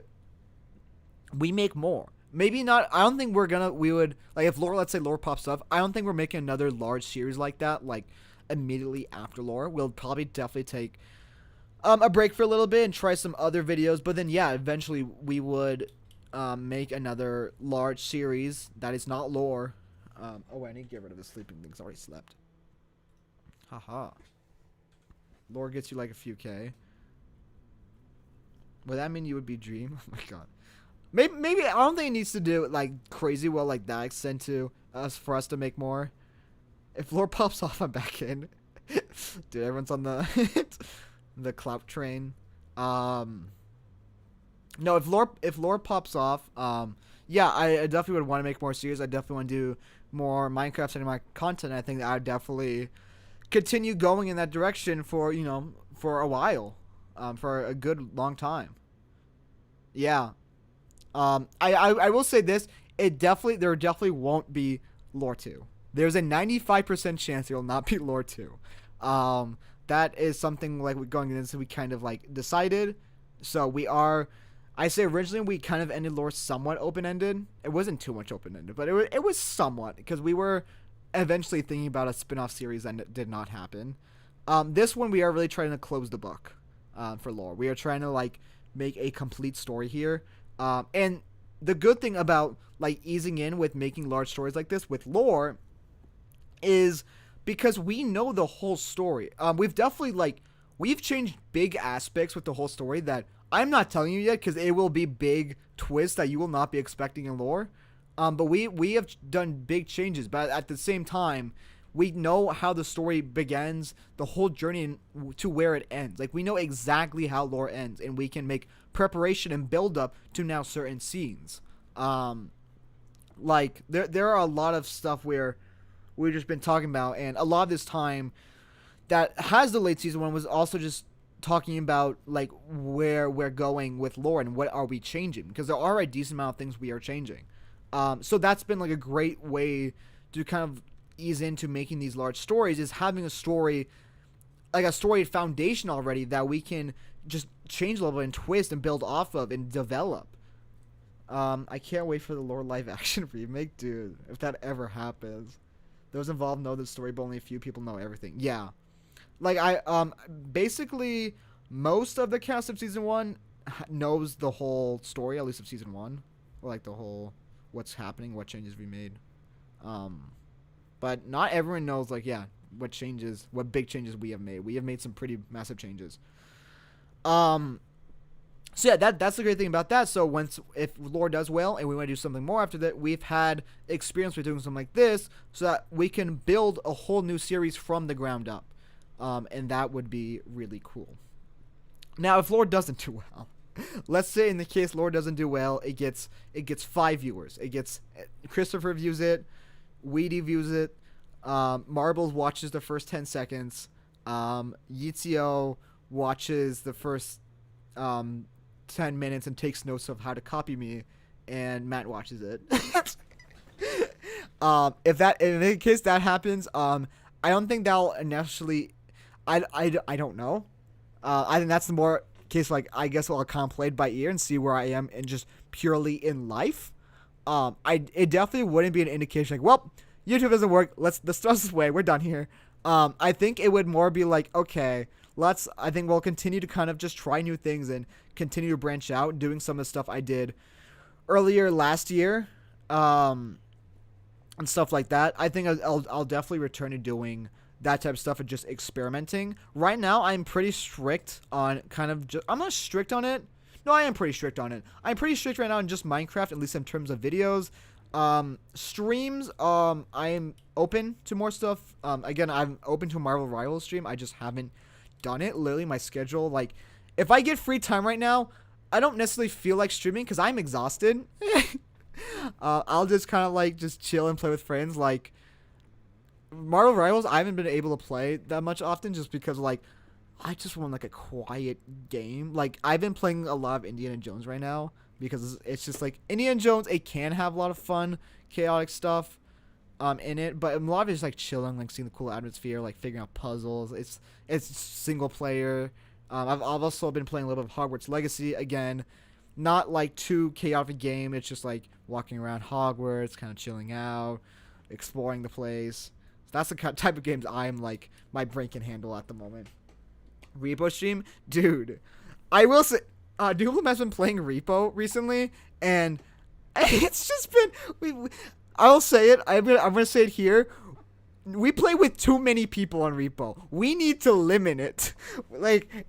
we make more. Maybe not. I don't think we would, like, if lore, let's say lore pops up, I don't think we're making another large series like that, like, immediately after lore. We'll probably definitely take a break for a little bit and try some other videos, but then, yeah, eventually we would make another large series that is not lore. Oh, I need to get rid of the sleeping thing, 'cause I already slept. Haha. Lore gets you, like, a few K. Would that mean you would be Dream? Oh, my God. Maybe I don't think it needs to do like crazy well like that extent to us for us to make more. If lore pops off, I'm back in. Dude, everyone's on the the clout train. No, if lore pops off, yeah, I definitely would want to make more series. I definitely want to do more Minecraft cinematic content. I think that I would definitely continue going in that direction for, you know, for a while, for a good long time. Yeah. I will say this, there definitely won't be lore 2. There's a 95% chance there will not be lore 2. That is something like going into, we kind of like decided. So I say originally we kind of ended lore somewhat open-ended. It wasn't too much open-ended, but it was somewhat, because we were eventually thinking about a spin-off series and it did not happen. This one we are really trying to close the book, for lore. We are trying to like make a complete story here. And the good thing about like easing in with making large stories like this with lore is because we know the whole story. We've definitely we've changed big aspects with the whole story that I'm not telling you yet because it will be big twists that you will not be expecting in lore. But we have done big changes, but at the same time, we know how the story begins, the whole journey to where it ends. Like, we know exactly how lore ends, and we can make preparation and build up to now certain scenes. Like, there are a lot of stuff where we've just been talking about, and a lot of this time that has delayed season 1 was also just talking about, like, where we're going with lore and what are we changing, because there are a decent amount of things we are changing. So that's been, like, a great way to kind of ease into making these large stories, is having a story, like a story foundation already that we can just change a little bit and twist and build off of and develop. I can't wait for the lore live action remake, dude. If that ever happens. Those involved know the story, but only a few people know everything. Yeah. Like, basically, most of the cast of season 1 knows the whole story, at least of season 1. Or, like, the whole, what's happening, what changes we made. But not everyone knows, like, yeah, what big changes we have made. We have made some pretty massive changes. So yeah, that's the great thing about that. So if lore does well and we want to do something more after that, we've had experience with doing something like this, so that we can build a whole new series from the ground up, and that would be really cool. Now, if lore doesn't do well, let's say in the case lore doesn't do well, it gets 5 viewers. It gets Christopher views it, Weedy views it, Marbles watches the first 10 seconds, Yitzio watches the first 10 minutes and takes notes of how to copy me, and Matt watches it. In the case that happens, I don't think that'll initially, I don't know. I think that's the more case, like, I guess I'll kind of play it by ear and see where I am and just purely in life. It definitely wouldn't be an indication like, well, YouTube doesn't work, let's throw this away, we're done here. I think it would more be like, okay, I think we'll continue to kind of just try new things and continue to branch out, doing some of the stuff I did earlier last year, and stuff like that. I think I'll definitely return to doing that type of stuff and just experimenting. Right now, I'm pretty strict on I'm not strict on it. No, I am pretty strict on it. I'm pretty strict right now on just Minecraft, at least in terms of videos. Streams, I'm open to more stuff. Again, I'm open to a Marvel Rivals stream. I just haven't done it. Literally, my schedule, like, if I get free time right now, I don't necessarily feel like streaming because I'm exhausted. I'll just kind of like just chill and play with friends. Like, Marvel Rivals, I haven't been able to play that much often just because, like, I just want like a quiet game. Like, I've been playing a lot of Indiana Jones right now because it's just like Indiana Jones, it can have a lot of fun, chaotic stuff in it, but a lot of it is like chilling, like seeing the cool atmosphere, like figuring out puzzles. It's single player. I've also been playing a little bit of Hogwarts Legacy again. Not like too chaotic game. It's just like walking around Hogwarts, kind of chilling out, exploring the place. So that's the type of games I'm like my brain can handle at the moment. Repo stream, dude. I will say, Dooblam has been playing Repo recently, and it's just been. I'll say it. I'm gonna say it here. We play with too many people on Repo. We need to limit it. Like,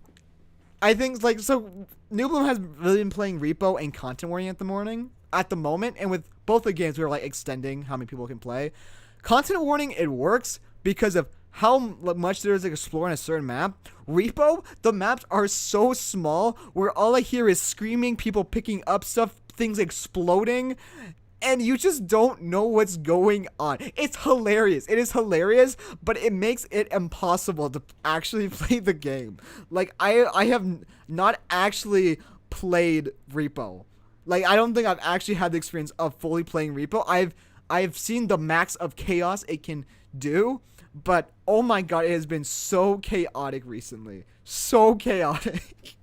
I think, like, so Noobloom has really been playing Repo and Content Warning at the moment, and with both the games, we're like extending how many people can play. Content Warning, it works because of how much there is to explore in a certain map. Repo, the maps are so small where all I hear is screaming, people picking up stuff, things exploding, and you just don't know what's going on. It's hilarious. It is hilarious, but it makes it impossible to actually play the game. Like, I have not actually played Repo. Like, I don't think I've actually had the experience of fully playing Repo. I've seen the max of chaos it can do, but oh my god, it has been so chaotic recently. So chaotic.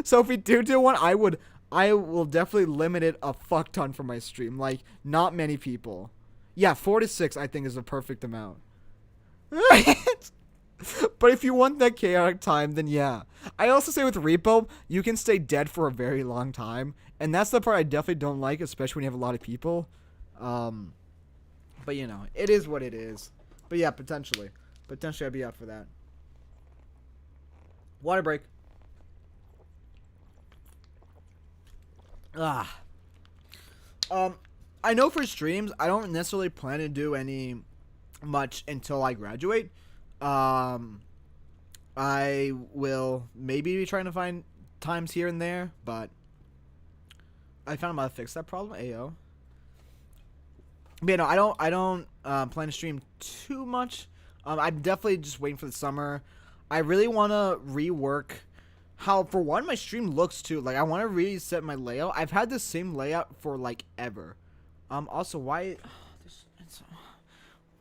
So if we do one, I will definitely limit it a fuck ton for my stream. Like, not many people. Yeah, 4 to 6 I think is the perfect amount. But if you want that chaotic time, then yeah. I also say with Repo, you can stay dead for a very long time. And that's the part I definitely don't like, especially when you have a lot of people. But you know, it is what it is. But yeah, potentially I'd be up for that. Water break. Ah. I know for streams, I don't necessarily plan to do any much until I graduate. I will maybe be trying to find times here and there, but I found out how to fix that problem. Ayo. But yeah, no, I don't plan to stream too much. I'm definitely just waiting for the summer. I really want to rework how, for one, my stream looks too. Like, I want to reset my layout. I've had the same layout for like ever. Also, why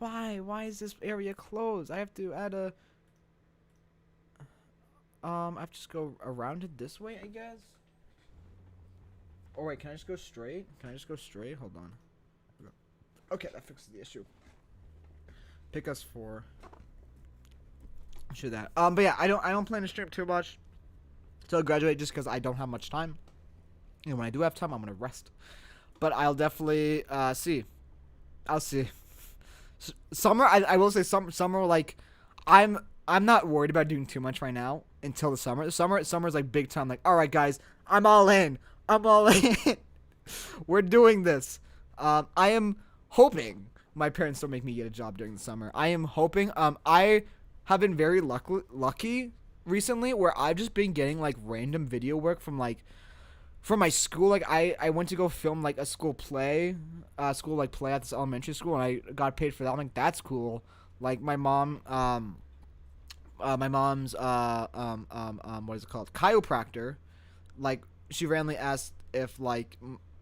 is this area closed? I have to add a I have to just go around it this way, I guess. Oh wait, can I just go straight? Hold on. Okay, that fixes the issue. Pick us for. Should that. But yeah, I don't plan to stream too much till I graduate, just because I don't have much time. And when I do have time, I'm gonna rest. But I'll definitely see. I'll see. Summer, I will say summer, like, I'm not worried about doing too much right now until the summer. Summer's like big time. Like, all right, guys, I'm all in. We're doing this. I am hoping my parents don't make me get a job during the summer. I am hoping. I have been very lucky recently, where I've just been getting like random video work from my school. Like, I went to go film like a school play at this elementary school, and I got paid for that. I'm like, that's cool. Like, my mom's what is it called, chiropractor, like, she randomly asked if, like,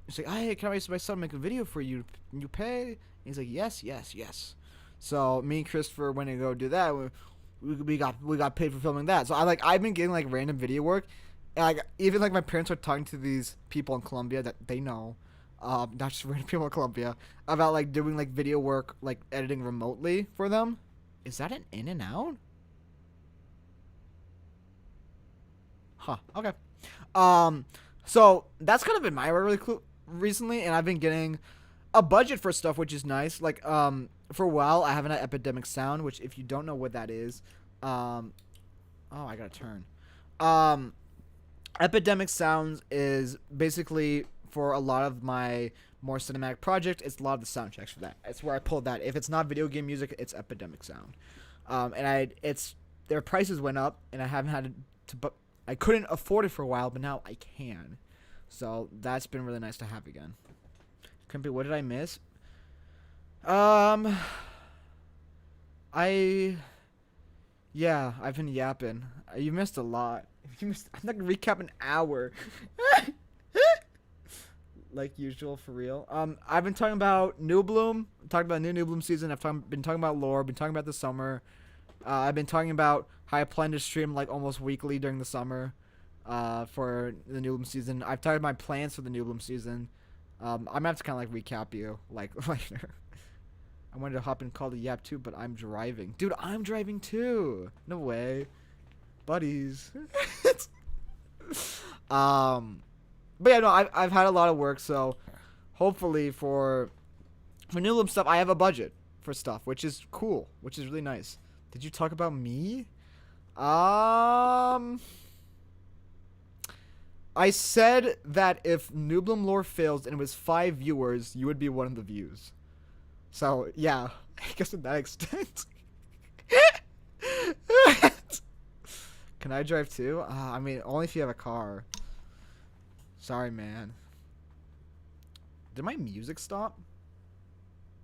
she's like, hey, can my son make a video for you? You pay? And he's like, yes. So me and Christopher went to go do that. We got paid for filming that. So I've been getting like random video work. And, like, even like my parents are talking to these people in Colombia that they know, not just random people in Colombia, about like doing like video work, like editing remotely for them. Is that an in and out? Huh. Okay. So that's kind of been my really cool recently, and I've been getting a budget for stuff, which is nice. Like, for a while I haven't had Epidemic Sound, which, if you don't know what that is, oh, I gotta turn. Epidemic Sounds is basically for a lot of my more cinematic projects. It's a lot of the soundtracks for that. It's where I pulled that. If it's not video game music, it's Epidemic Sound. And their prices went up, and I haven't had but I couldn't afford it for a while, but now I can. So that's been really nice to have again. Crimpy, what did I miss? I've been yapping. You missed a lot. I'm not gonna recap an hour. Like usual, for real. I've been talking about New Bloom. Talking about New Bloom season. Been talking about lore. Been talking about the summer. I've been talking about how I plan to stream like almost weekly during the summer, for the New Bloom season. I've talked about my plans for the New Bloom season. I'm gonna have to kind of like recap you like later. I wanted to hop in Call the Yap too, but I'm driving. Dude, I'm driving too. No way, buddies. But yeah, no, I've had a lot of work, so hopefully for New Bloom stuff, I have a budget for stuff, which is cool, which is really nice. Did you talk about me? I said that if New Bloom lore fails and it was 5 viewers, you would be one of the views. So yeah, I guess to that extent. Can I drive too? I mean, only if you have a car. Sorry, man. Did my music stop?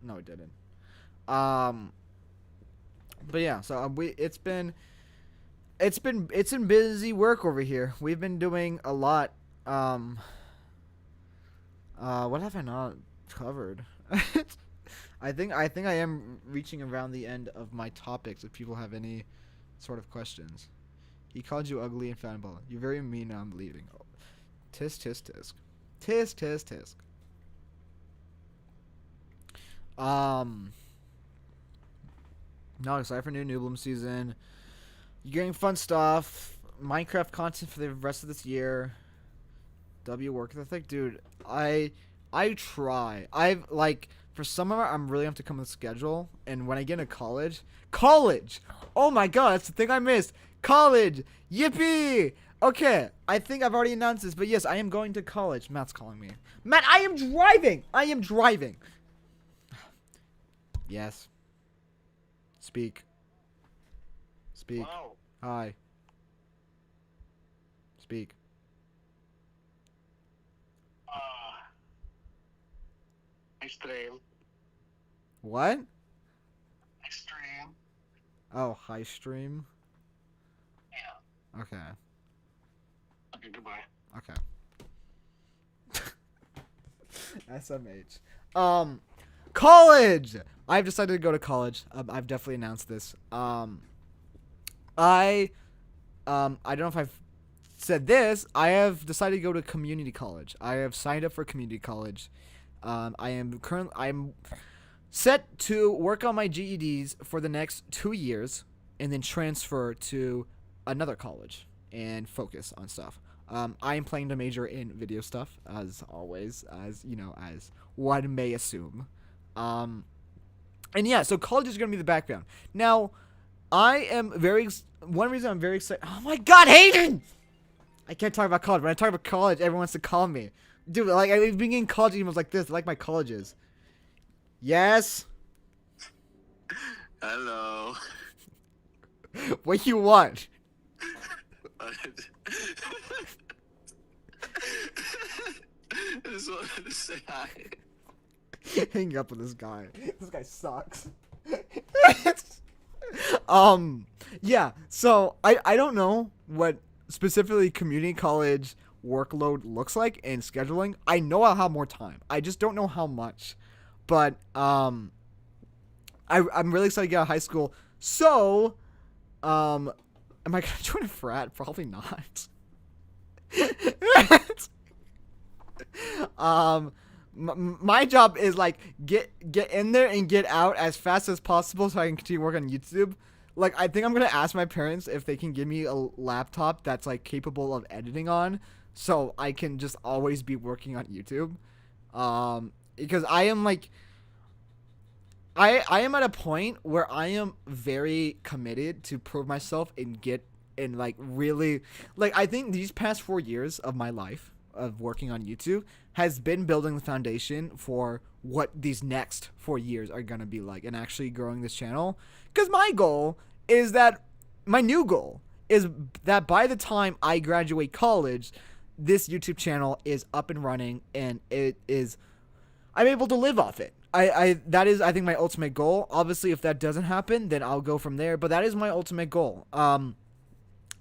No, it didn't. But yeah, so it's been busy work over here. We've been doing a lot. What have I not covered? I think I am reaching around the end of my topics. If people have any sort of questions. He called you ugly and fanboy. You're very mean. Now I'm leaving. Oh. Tisk tisk tisk. Tisk tisk tisk. No, excited for New Bloom season. You're getting fun stuff. Minecraft content for the rest of this year. W work ethic, dude. I try. I've like for summer, I'm really have to come with a schedule. And when I get into college! Oh my god, that's the thing I missed. College! Yippee! Okay, I think I've already announced this, but yes, I am going to college. Matt's calling me. Matt, I am driving! I am driving! Yes. Speak. Speak. Wow. Hi. Speak. Extreme. What? Extreme. Oh, high stream? Yeah. Okay. Okay, goodbye. Okay. SMH. College! I've decided to go to college. I've definitely announced this. I don't know if I've said this. I have decided to go to community college. I have signed up for community college. I'm set to work on my GEDs for the next 2 years and then transfer to another college and focus on stuff. I am planning to major in video stuff, as always, as one may assume. And yeah, so college is going to be the background. Now, one reason I'm very excited. Oh my god, Hayden! I can't talk about college. When I talk about college, everyone wants to call me. Dude, like, I've been getting college emails like this, like my colleges. Yes? Hello. What you want? I just wanted to say hi. Hang up with this guy. This guy sucks. Yeah, so I don't know what specifically community college workload looks like and scheduling. I know I'll have more time. I just don't know how much. But I'm really excited to get out of high school. So, am I gonna join a frat? Probably not. My job is like get in there and get out as fast as possible so I can continue working on YouTube. Like, I think I'm gonna ask my parents if they can give me a laptop that's like capable of editing on, so I can just always be working on YouTube. Because I am like, I am at a point where I am very committed to prove myself and like really, like, I think these past 4 years of my life of working on YouTube has been building the foundation for what these next 4 years are gonna be like, and actually growing this channel. Because my new goal is that by the time I graduate college, this YouTube channel is up and running, and I'm able to live off it. That is, I think, my ultimate goal. Obviously, if that doesn't happen, then I'll go from there. But that is my ultimate goal. I'm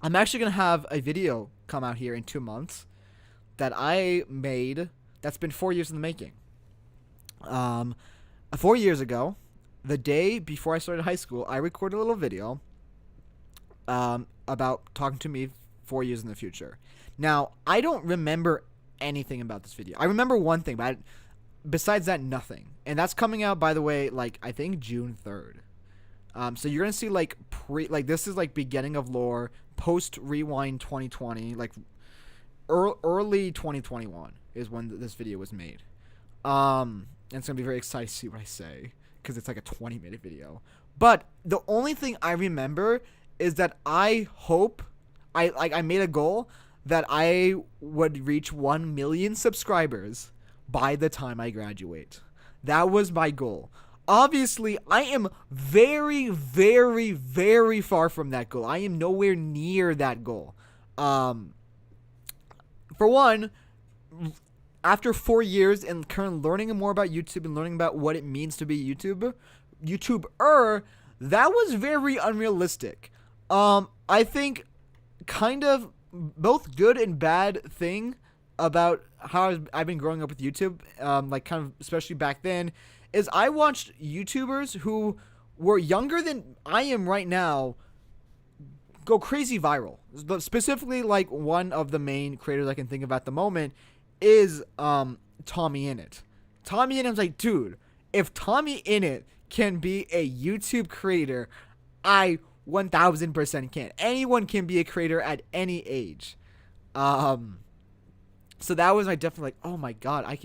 actually gonna have a video come out here in 2 months that I made. That's been 4 years in the making. 4 years ago, the day before I started high school, I recorded a little video about talking to me 4 years in the future. Now, I don't remember anything about this video. I remember one thing, but besides that, nothing. And that's coming out, by the way, like, I think June 3rd. So you're gonna see like this is like beginning of lore, post Rewind 2020, like early 2021 is when this video was made. And it's gonna be very exciting to see what I say, because it's like a 20-minute video. But the only thing I remember is that I hope I made a goal that I would reach 1 million subscribers by the time I graduate. That was my goal. Obviously, I am very, very, very far from that goal. I am nowhere near that goal. For one, after 4 years and currently learning more about YouTube and learning about what it means to be a YouTuber, that was very unrealistic. I think kind of both good and bad thing about how I've been growing up with YouTube, like kind of especially back then, is I watched YouTubers who were younger than I am right now go crazy viral. Specifically, like, one of the main creators I can think of at the moment is Tommy Innit. Tommy Innit's like, dude, if Tommy Innit can be a YouTube creator, I 1000% can. Anyone can be a creator at any age. So that was my definitely like, oh my god, I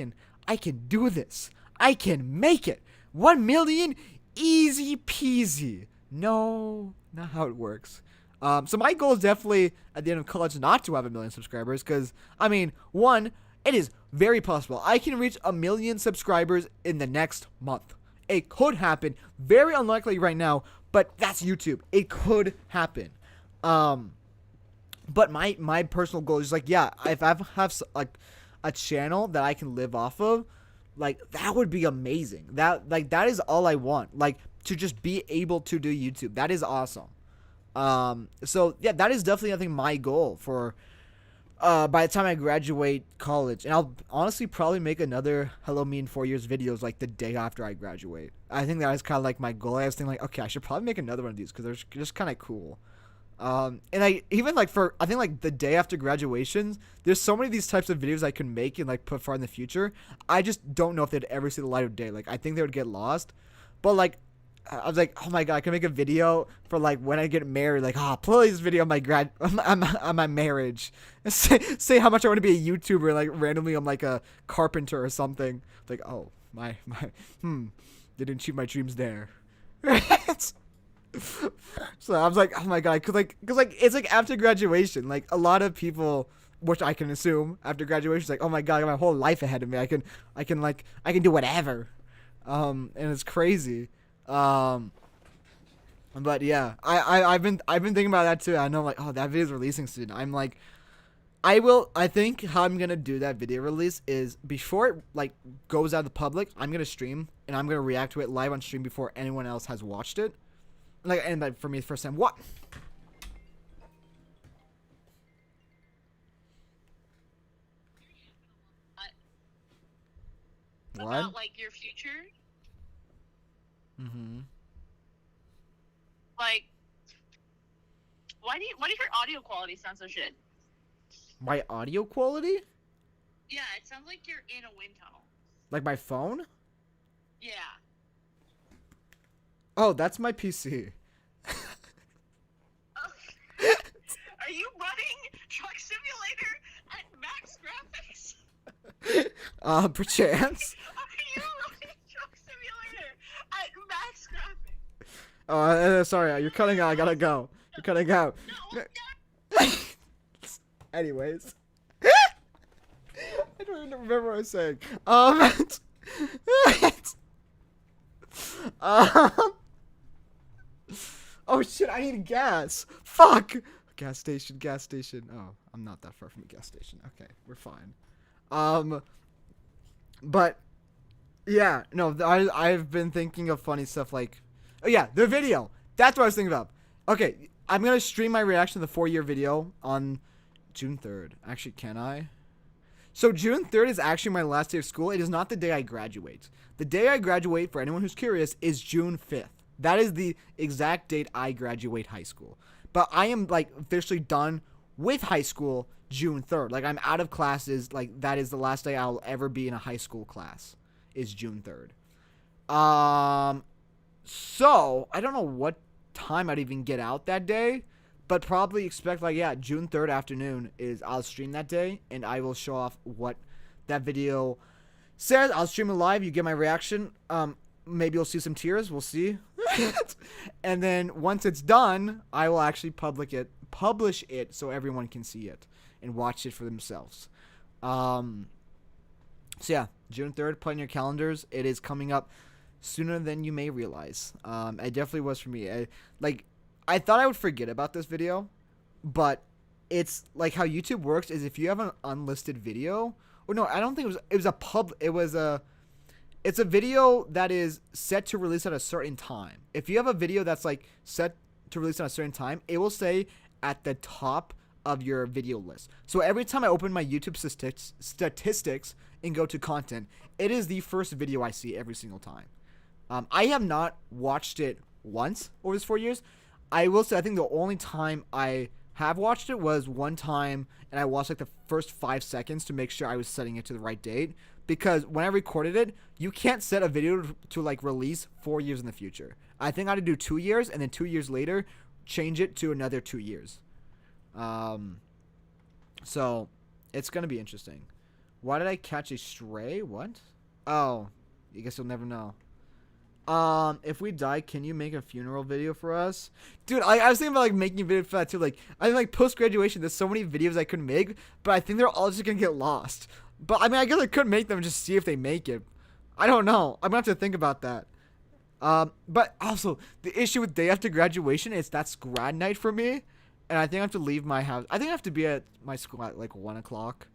can do this. I can make it. 1 million, easy peasy. No, not how it works. So my goal is definitely at the end of college not to have 1 million subscribers because, I mean, one, it is very possible. I can reach 1 million subscribers in the next month. It could happen. Very unlikely right now, but that's YouTube. It could happen. But my personal goal is like, yeah, if I have like a channel that I can live off of, like that would be amazing. That is all I want. Like to just be able to do YouTube. That is awesome. So yeah, that is definitely I think my goal for by the time I graduate college. And I'll honestly probably make another Hello Me in 4 years videos like the day after I graduate. I think that is kind of like my goal. I was thinking like, okay, I should probably make another one of these because they're just kind of cool. And I even like for I think like the day after graduations, there's so many of these types of videos I can make and like put far in the future. I just don't know if they'd ever see the light of day. Like I think they would get lost. But like I was like, oh my god, I can make a video for like when I get married. Like, please video on my on my marriage. Say how much I want to be a YouTuber. Like randomly, I'm like a carpenter or something. Like, oh my didn't achieve my dreams there. So I was like, oh my god, cause it's like after graduation, like a lot of people, which I can assume after graduation, is like, oh my god, I got my whole life ahead of me. I can do whatever, and it's crazy. But yeah, I've been thinking about that too. I know like, oh, that video's releasing soon. I'm like, I think how I'm gonna do that video release is before it like goes out to the public, I'm gonna stream and I'm gonna react to it live on stream before anyone else has watched it. Like, and like for me, the first time, what? About like your future. Mm-hmm. Like, why does your audio quality sound so shit? My audio quality? Yeah, it sounds like you're in a wind tunnel. Like my phone? Yeah. Oh, that's my PC. Are you running Truck Simulator at max graphics? Perchance. Are you running Truck Simulator at max graphics? Oh, sorry, you're cutting out. I gotta go. You're cutting out. No. Anyways. I don't even remember what I was saying. Oh shit, I need gas. Fuck. Gas station. Oh, I'm not that far from a gas station. Okay, we're fine. But yeah, no, I've been thinking of funny stuff like, oh yeah, the video. That's what I was thinking about. Okay, I'm gonna stream my reaction to the 4-year video on June 3rd. Actually, can I? So June 3rd is actually my last day of school. It is not the day I graduate. The day I graduate, for anyone who's curious, is June 5th. That is the exact date I graduate high school. But I am like officially done with high school June 3rd. Like I'm out of classes. Like that is the last day I'll ever be in a high school class is June 3rd. So I don't know what time I'd even get out that day, but probably expect like, yeah, June 3rd afternoon is I'll stream that day and I will show off what that video says. I'll stream it live. You get my reaction. Maybe you'll see some tears. We'll see. And then once it's done, I will actually publish it so everyone can see it and watch it for themselves. So yeah, June 3rd, put in your calendars. It is coming up sooner than you may realize. It definitely was for me. I thought I would forget about this video, but it's like how YouTube works is if you have an unlisted video, or no, I don't think it's a video that is set to release at a certain time. If you have a video that's like set to release at a certain time, it will say at the top of your video list. So every time I open my YouTube statistics and go to content, it is the first video I see every single time. I have not watched it once over these 4 years. I will say I think the only time I have watched it was one time, and I watched like the first 5 seconds to make sure I was setting it to the right date. Because when I recorded it, you can't set a video to like release 4 years in the future. I think I had to do 2 years, and then 2 years later, change it to another 2 years. So it's gonna be interesting. Why did I catch a stray? What? Oh, I guess you'll never know. If we die, can you make a funeral video for us? Dude, I was thinking about like making a video for that too. Like, I think like post graduation, there's so many videos I could make, but I think they're all just gonna get lost. But I mean, I guess I could make them and just see if they make it. I don't know. I'm gonna have to think about that. But also the issue with day after graduation is that's grad night for me, and I think I have to leave my house. I think I have to be at my school at like 1 o'clock.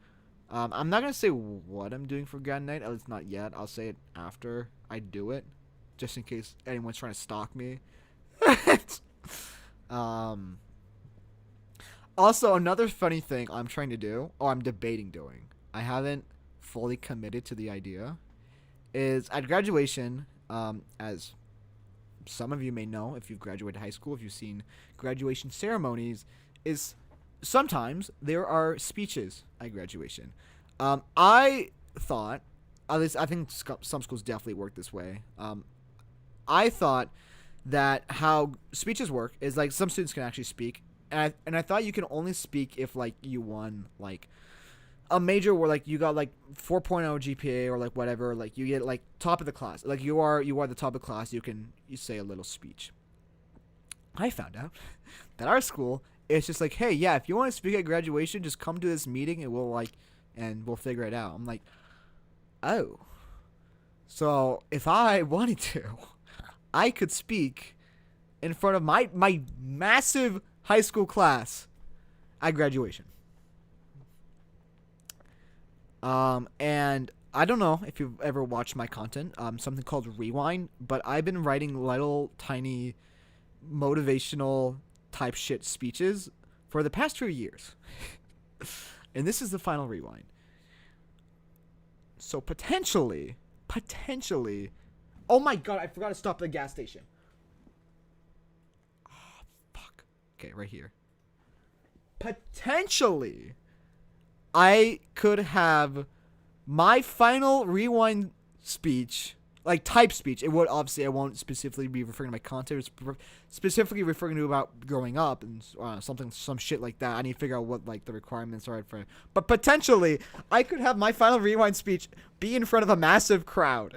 I'm not gonna say what I'm doing for grad night. At least not yet. I'll say it after I do it, just in case anyone's trying to stalk me. um. Also, another funny thing I'm trying to do, or I'm debating doing, I haven't fully committed to the idea, is at graduation, as some of you may know if you've graduated high school, if you've seen graduation ceremonies, is sometimes there are speeches at graduation. I thought, at least I think some schools definitely work this way. I thought that how speeches work is like some students can actually speak, and I thought you can only speak if like you won like a major where like you got like 4.0 GPA or like whatever, like you get like top of the class, like you are the top of the class, you say a little speech. I found out that our school is just like, hey, yeah, if you want to speak at graduation, just come to this meeting and we'll figure it out. I'm like, oh, so if I wanted to, I could speak in front of my massive high school class at graduation. And I don't know if you've ever watched my content, something called Rewind, but I've been writing little tiny motivational type shit speeches for the past 2 years. And this is the final rewind. So potentially, oh my god, I forgot to stop at the gas station. Oh, fuck. Okay, right here. Potentially, I could have my final rewind speech, like type speech. It would obviously, I won't specifically be referring to my content. It's specifically referring to about growing up and some shit like that. I need to figure out what like the requirements are for it. But potentially, I could have my final rewind speech be in front of a massive crowd,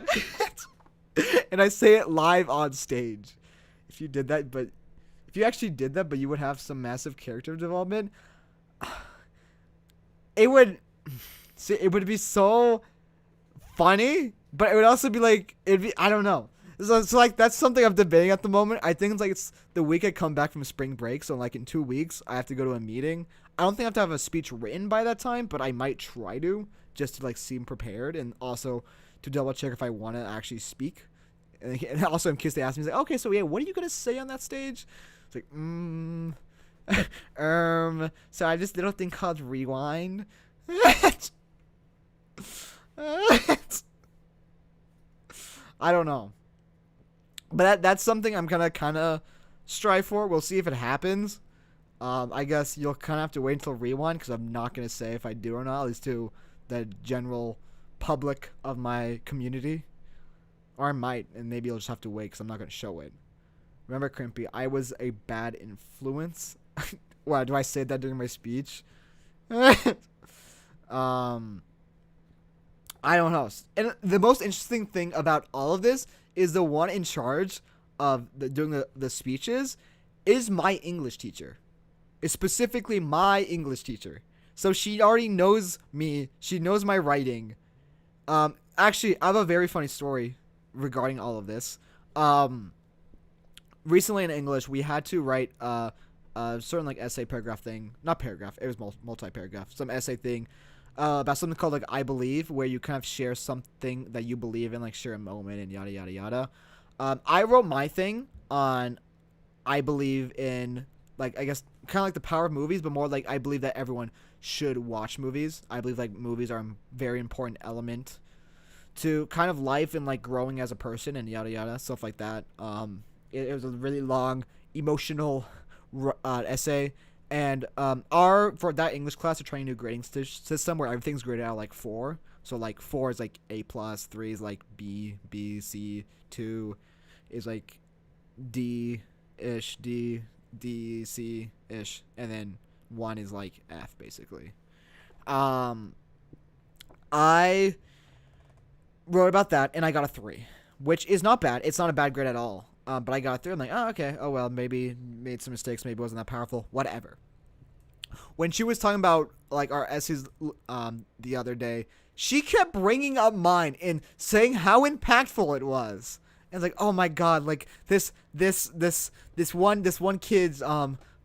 and I say it live on stage. If you did that, but if you actually did that, but you would have some massive character development. It would be so funny, but it would also be like, I don't know. So like, that's something I'm debating at the moment. I think it's the week I come back from spring break. So like in 2 weeks, I have to go to a meeting. I don't think I have to have a speech written by that time, but I might try to, just to like seem prepared. And also to double check if I want to actually speak. And also in case they ask me, like, okay, so yeah, what are you going to say on that stage? It's like, so I just did a thing called Rewind. I don't know, but that's something I'm gonna kind of strive for. We'll see if it happens. I guess you'll kind of have to wait until Rewind, because I'm not gonna say if I do or not, at least to the general public of my community, or I might, and maybe you'll just have to wait because I'm not gonna show it. Remember, Crimpy, I was a bad influence. Wow, do I say that during my speech? I don't know. And the most interesting thing about all of this is the one in charge of doing the speeches is my English teacher. It's specifically my English teacher. So she already knows me. She knows my writing. Actually, I have a very funny story regarding all of this. Recently in English, we had to write certain like essay paragraph thing, not paragraph, it was multi-paragraph, some essay thing about something called like I believe, where you kind of share something that you believe in, like share a moment and yada yada yada. I wrote my thing on I believe in, like, I guess kind of like the power of movies, but more like I believe that everyone should watch movies. I believe like movies are a very important element to kind of life and like growing as a person and yada yada, stuff like that. It was a really long emotional essay, and for that English class, they're trying a new grading system where everything's graded out like 4. So like 4 is like A+, 3 is like B, C, 2 is like D ish, D, C ish, and then 1 is like F basically. I wrote about that, and I got a 3, which is not bad. It's not a bad grade at all. But I got a 3. I'm like, oh, okay. Oh, well, maybe made some mistakes. Maybe it wasn't that powerful. Whatever. When she was talking about, like, our essays the other day, she kept bringing up mine and saying how impactful it was. And it's like, oh my god, like this one kid's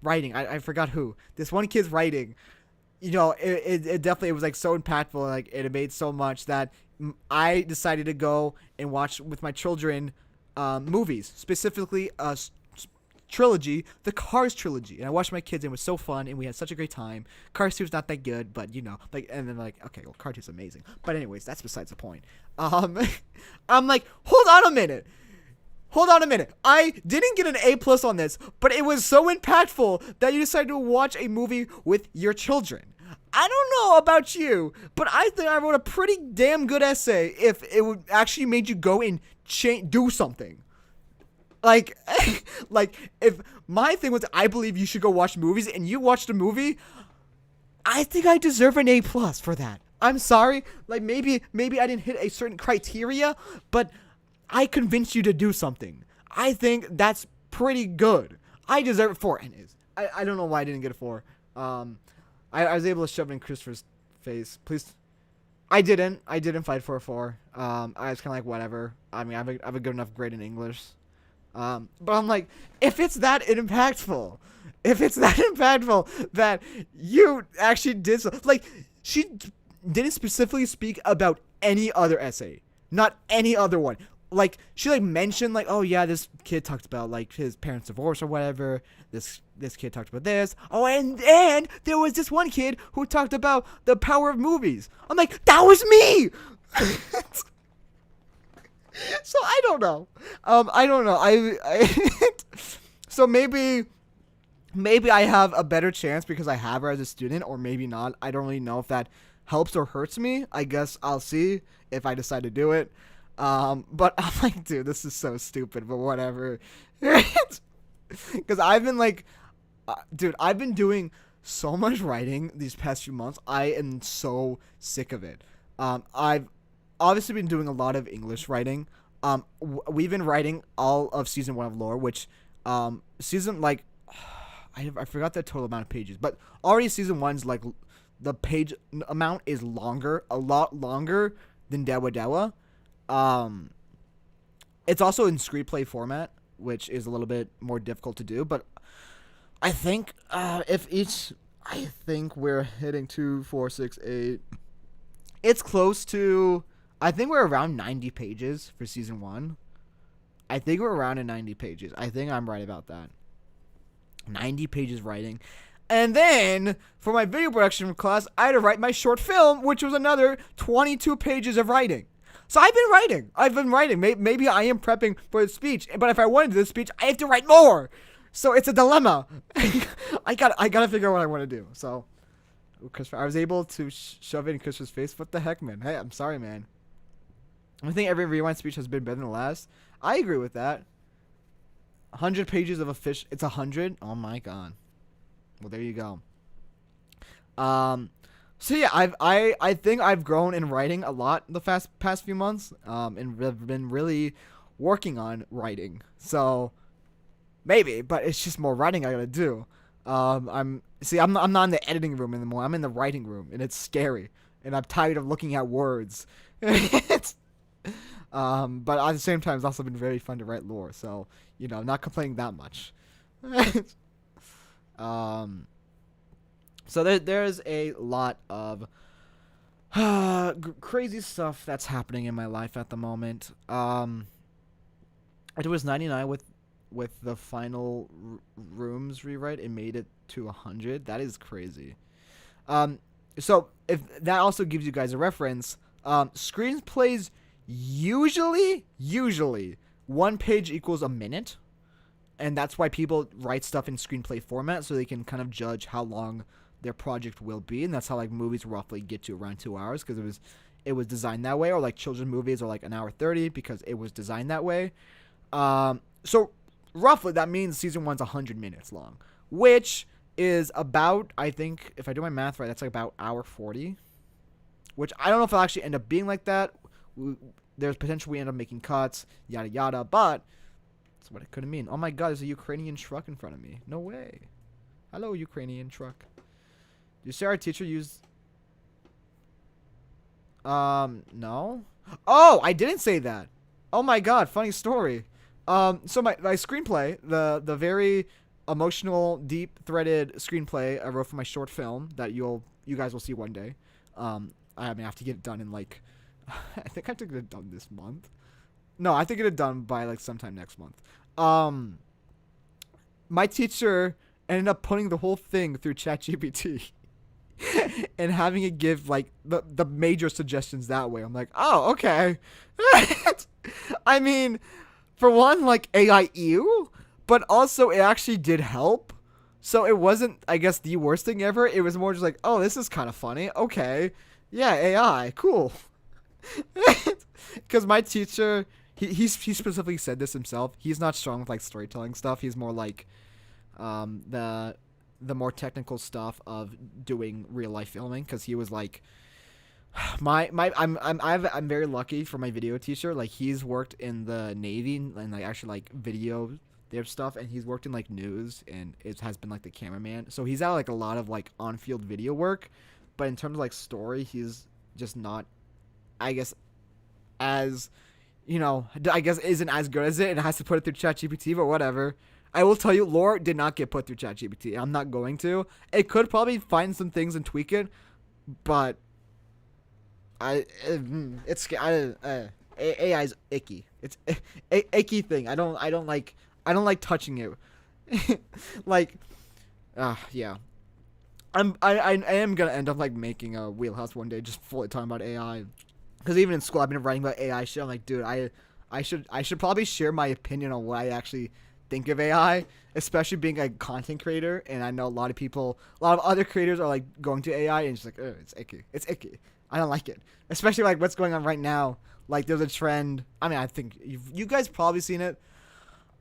writing. I forgot who. This one kid's writing. You know, it definitely it was like so impactful. Like it made so much that I decided to go and watch with my children movies, specifically trilogy, the Cars trilogy, and I watched my kids, and it was so fun, and we had such a great time. Cars 2 is not that good, but you know, like, and then like, okay, well, Cars 2 is amazing, but anyways, that's besides the point. I'm like, hold on a minute. I didn't get an A+ on this, but it was so impactful that you decided to watch a movie with your children. I don't know about you, but I think I wrote a pretty damn good essay if it would actually made you go and do something. Like, if my thing was, I believe you should go watch movies, and you watched a movie, I think I deserve an A+ for that. I'm sorry, like, maybe I didn't hit a certain criteria, but I convinced you to do something. I think that's pretty good. I deserve 4. Anyways, I don't know why I didn't get a 4. I was able to shove it in Christopher's face. Please. I didn't fight for a 4. I was kind of like, whatever. I mean, I have a good enough grade in English. But I'm like, if it's that impactful that you actually did so, like, she didn't specifically speak about any other essay, not any other one. Like, she like mentioned like, oh yeah, this kid talked about like his parents' divorce or whatever. This kid talked about this. Oh, and there was this one kid who talked about the power of movies. I'm like, that was me. So I don't know. I don't know. So maybe I have a better chance because I have her as a student, or maybe not. I don't really know if that helps or hurts me. I guess I'll see if I decide to do it. But I'm like, dude, this is so stupid, but whatever. Because I've been like, dude, I've been doing so much writing these past few months. I am so sick of it. I've obviously been doing a lot of English writing. We've been writing all of season 1 of Lore, which season like I forgot the total amount of pages, but already season 1's like the page amount is longer, a lot longer than Dewa Dewa. It's also in screenplay format, which is a little bit more difficult to do, but I think I think we're hitting 2, 4, 6, 8. It's close to. I think we're around 90 pages for season 1. I think we're around 90 pages. I think I'm right about that. 90 pages writing. And then, for my video production class, I had to write my short film, which was another 22 pages of writing. So I've been writing. Maybe I am prepping for the speech, but if I want to do the speech, I have to write more. So it's a dilemma. I gotta figure out what I want to do. So, Christopher, I was able to shove it in Christopher's face. What the heck, man? Hey, I'm sorry, man. I think every rewind speech has been better than the last. I agree with that. 100 pages of a fish. It's 100. Oh my god. Well, there you go. So yeah, I think I've grown in writing a lot the past few months. And have been really working on writing. So maybe, but it's just more writing I gotta do. I'm not in the editing room anymore. I'm in the writing room, and it's scary. And I'm tired of looking at words. But at the same time, it's also been very fun to write lore. So, you know, not complaining that much. So there's a lot of crazy stuff that's happening in my life at the moment. It was 99 with the final rooms rewrite. It made it to 100. That is crazy. So if that also gives you guys a reference, screenplays usually 1 page equals a minute, and that's why people write stuff in screenplay format so they can kind of judge how long their project will be, and that's how like movies roughly get to around 2 hours because it was designed that way, or like children's movies are like 1:30 because it was designed that way. So roughly that means season 1's 100 minutes long, which is about, I think if I do my math right, that's like about 1:40, which I don't know if it'll actually end up being like that. there's potential we end up making cuts, yada yada. But that's what it could mean. Oh my God, there's a Ukrainian truck in front of me. No way. Hello, Ukrainian truck. You say our teacher used? No. Oh, I didn't say that. Oh my God, funny story. So my screenplay, the very emotional, deep-threaded screenplay I wrote for my short film that you guys will see one day. I have to get it done in like, I think I have to get it done this month. No, I think it done by like sometime next month. My teacher ended up putting the whole thing through ChatGPT and having it give like the major suggestions that way. I'm like, oh, okay. I mean, for one, like AI ew, but also it actually did help. So it wasn't, I guess, the worst thing ever. It was more just like, oh, this is kind of funny. Okay, yeah, AI, cool. Because my teacher, he specifically said this himself. He's not strong with like storytelling stuff. He's more like the more technical stuff of doing real life filming. Because he was like, I'm very lucky for my video teacher. Like he's worked in the Navy and like actually like video their stuff, and he's worked in like news and it has been like the cameraman. So he's had like a lot of like on field video work, but in terms of like story, he's just not, I guess, as I guess isn't as good as it, and has to put it through ChatGPT. But whatever. I will tell you, lore did not get put through ChatGPT. I'm not going to. It could probably find some things and tweak it, but AI's icky. It's a icky thing. I don't like touching it. Like, yeah. I am gonna end up like making a Wheelhouse one day, just fully talking about AI. Because even in school, I've been writing about AI shit. I'm like, dude, I should probably share my opinion on what I actually think of AI, especially being a content creator. And I know a lot of other creators are like going to AI and just like, oh, it's icky. It's icky. I don't like it, especially like what's going on right now. Like there's a trend. I mean, I think you guys probably seen it.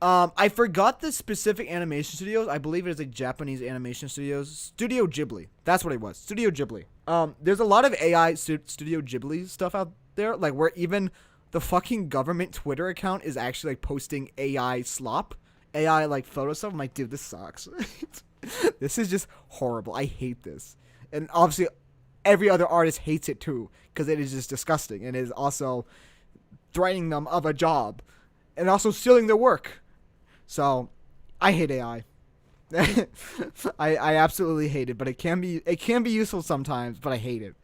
I forgot the specific animation studios. I believe it is like Japanese animation studios. Studio Ghibli. That's what it was. Studio Ghibli. There's a lot of AI Studio Ghibli stuff out there, like where even the fucking government Twitter account is actually like posting AI slop, AI like photo stuff. I'm like, dude, this sucks. This is just horrible. I hate this. And obviously, every other artist hates it too, because it is just disgusting and it is also threatening them of a job and also stealing their work. So, I hate AI. I absolutely hate it, but it can be useful sometimes, but I hate it.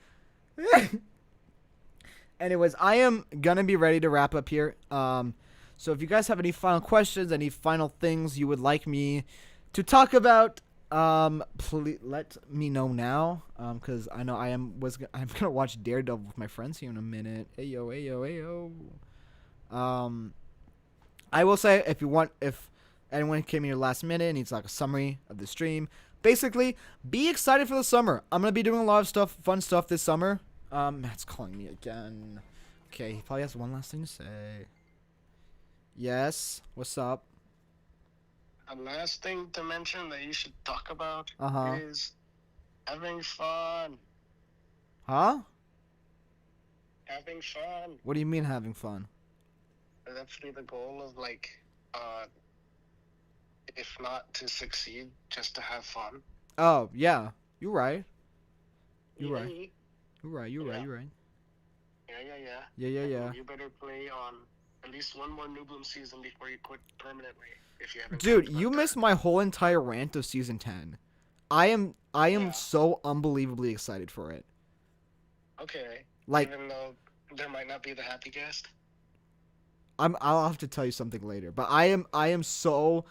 Anyways, I am gonna be ready to wrap up here. So if you guys have any final questions, any final things you would like me to talk about, please let me know now. Because I know I'm gonna watch Daredevil with my friends here in a minute. Ayo, ayo, ayo. I will say if anyone came in here last minute and needs like a summary of the stream, basically be excited for the summer. I'm gonna be doing a lot of stuff, fun stuff this summer. Matt's calling me again. Okay, he probably has one last thing to say. Yes, what's up? A last thing to mention that you should talk about Uh-huh. is having fun. Huh? Having fun. What do you mean having fun? That's really the goal of like, if not to succeed, just to have fun. Oh, yeah. You're right. You're right. Yay. You're right. You're right. Yeah. You're right. Yeah. Yeah. You better play on at least one more New Bloom season before you quit permanently. If you haven't. Dude, talked about you that. missed my whole entire rant of season 10. I am Yeah. so unbelievably excited for it. Okay. Like, Even though there might not be the happy guest. I'll have to tell you something later, but I am so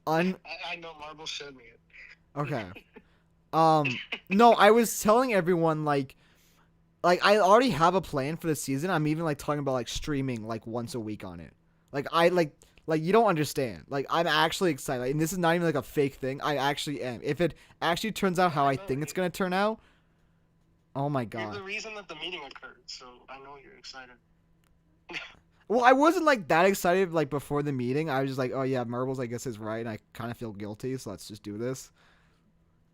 I know Marble showed me it. okay. No, I was telling everyone like I already have a plan for the season. I'm even like talking about like streaming like once a week on it. Like I like you don't understand. Like I'm actually excited. Like, and this is not even like a fake thing. I actually am. If it actually turns out how I think it's gonna turn out, oh my You're god. the reason that the meeting occurred, so I know you're excited. Well, I wasn't like that excited like before the meeting. I was just like, oh yeah, Marbles I guess is right, and I kind of feel guilty, so let's just do this.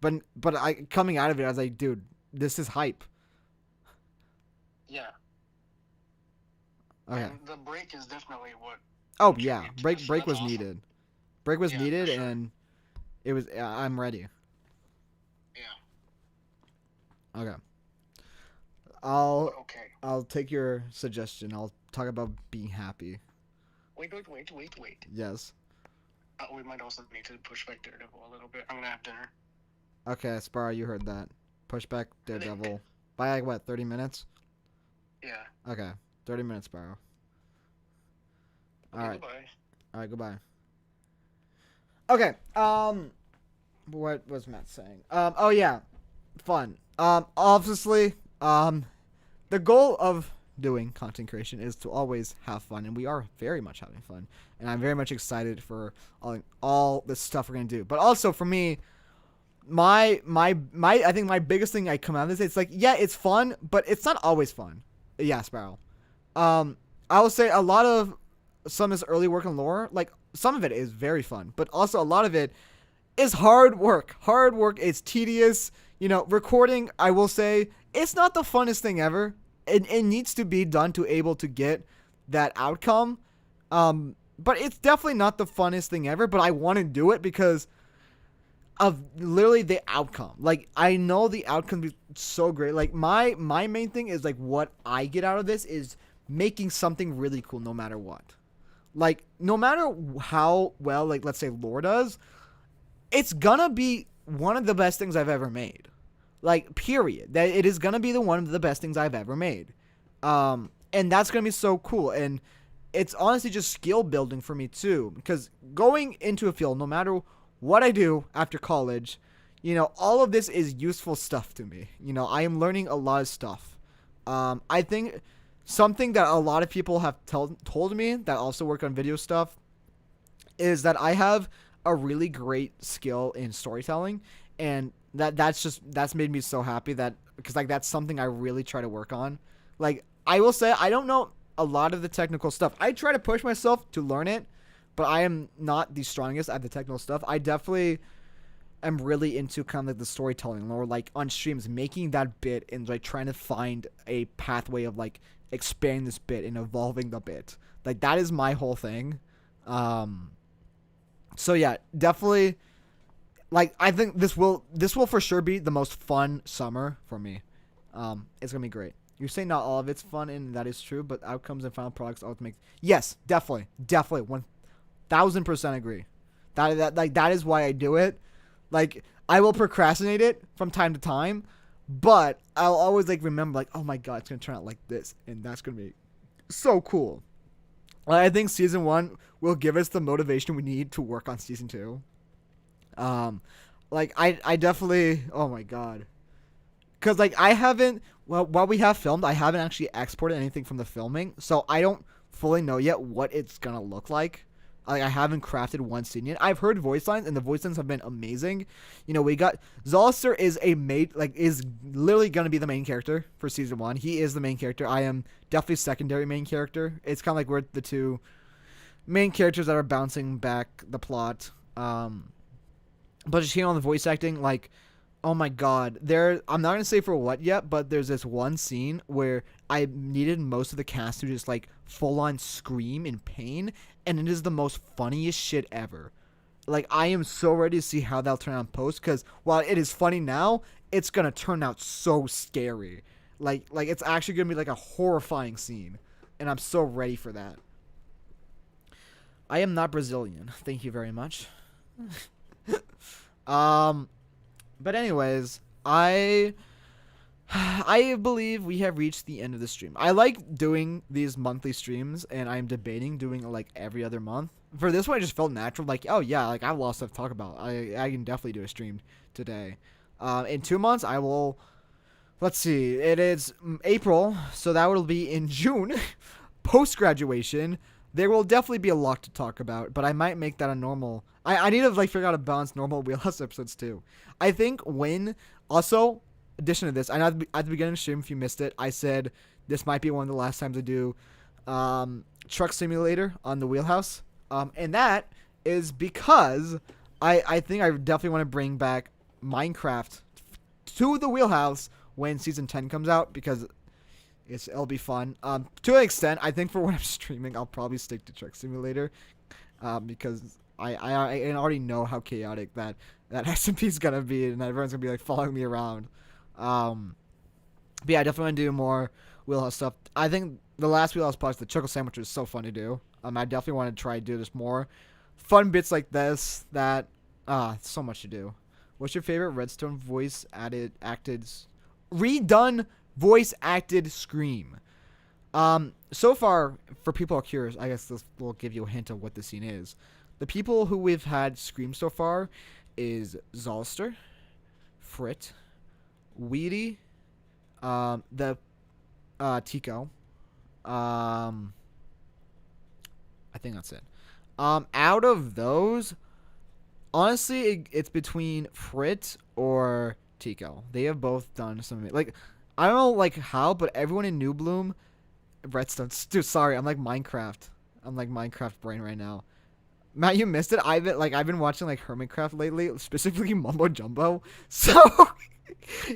But I coming out of it, I was like, dude, this is hype. Yeah. Okay. And the break is definitely what. Oh yeah, contribute to break this, so break that's was awesome. needed. Break was Yeah, for needed, sure. and it was. I'm ready. Yeah. Okay. But I'll okay. I'll take your suggestion. I'll talk about being happy. Wait. Yes. We might also need to push back Daredevil a little bit. I'm gonna have dinner. Okay, Sparrow, you heard that. Push back Daredevil by like what? 30 minutes. Yeah. Okay, 30 minutes, Sparrow. All Okay, right. goodbye. All right. Goodbye. Okay. What was Matt saying? Oh yeah, fun. Obviously, the goal of doing content creation is to always have fun, and we are very much having fun, and I'm very much excited for all the stuff we're gonna do. But also for me, my I think my biggest thing I come out of this, it's like, yeah, it's fun, but it's not always fun. Yeah, Sparrow. I will say a lot of some of this early work on lore, like some of it is very fun, but also a lot of it is hard work. Hard work is tedious. Recording, I will say, it's not the funnest thing ever. It needs to be done to able to get that outcome. But it's definitely not the funnest thing ever, but I want to do it because of literally the outcome. Like, I know the outcome is so great. Like, my main thing is, like, what I get out of this is making something really cool no matter what. Like, no matter how well, like, let's say lore does, it's gonna be one of the best things I've ever made. Like, period. That it is gonna be the one of the best things I've ever made. And that's gonna be so cool. And it's honestly just skill building for me too. Because going into a field, no matter what I do after college, all of this is useful stuff to me. I am learning a lot of stuff. I think something that a lot of people have told me that also work on video stuff is that I have a really great skill in storytelling, and that's made me so happy that because like that's something I really try to work on. Like, I will say I don't know a lot of the technical stuff. I try to push myself to learn it, but I am not the strongest at the technical stuff. I definitely am really into kind of like the storytelling, or like on streams making that bit and like trying to find a pathway of like expanding this bit and evolving the bit. Like, that is my whole thing. So yeah, definitely. Like, I think this will for sure be the most fun summer for me. It's gonna be great. You're saying not all of it's fun, and that is true, but outcomes and final products always make. Yes, definitely, 1,000% agree. That is why I do it. Like, I will procrastinate it from time to time, but I'll always like remember, like, oh my god, it's gonna turn out like this, and that's gonna be so cool. I think season 1 will give us the motivation we need to work on season 2. Like, I definitely, oh my god, because like I haven't, well, while we have filmed, I haven't actually exported anything from the filming, so I don't fully know yet what it's gonna look like. Like, I haven't crafted one scene yet. I've heard voice lines, and the voice lines have been amazing. We got Zolster is literally gonna be the main character for season 1. He is the main character. I am definitely secondary main character. It's kind of like we're the two main characters that are bouncing back the plot. But just hearing on the voice acting, like, oh my god, I'm not gonna say for what yet, but there's this one scene where I needed most of the cast to just like full on scream in pain, and it is the most funniest shit ever. Like, I am so ready to see how that'll turn out in post, because while it is funny now, it's gonna turn out so scary. Like it's actually gonna be like a horrifying scene, and I'm so ready for that. I am not Brazilian. Thank you very much. But anyways, I believe we have reached the end of the stream. I like doing these monthly streams, and I'm debating doing like every other month. For this one, I just felt natural. Like, oh yeah, like I have a lot of stuff to talk about. I can definitely do a stream today. In 2 months, I will. Let's see. It is April, so that will be in June. Post graduation, there will definitely be a lot to talk about, but I might make that a normal. I need to like figure out a balance normal Wheelhouse episodes too. I think also, addition to this, I know at the beginning of the stream, if you missed it, I said this might be one of the last times I do Truck Simulator on the Wheelhouse. And that is because I think I definitely want to bring back Minecraft to the Wheelhouse when season 10 comes out, because It'll be fun. To an extent, I think for when I'm streaming, I'll probably stick to Truck Simulator, because I already know how chaotic that SMP is gonna be, and everyone's gonna be like following me around. But yeah, I definitely want to do more Wheelhouse stuff. I think the last Wheelhouse podcast, the Choco Sandwich, was so fun to do. I definitely want to try to do this more. Fun bits like this, so much to do. What's your favorite Redstone redone voice acted Scream? So far, for people who are curious, I guess this will give you a hint of what the scene is. The people who we've had Scream so far is Zolster, Frit, Weedy, the Tico. I think that's it. Out of those, honestly, it's between Frit or Tico. They have both done some like I don't know like how, but everyone in New Bloom, Redstone. Dude, sorry, I'm like Minecraft. I'm like Minecraft brain right now. Matt, you missed it. I've been watching like Hermitcraft lately, specifically Mumbo Jumbo. So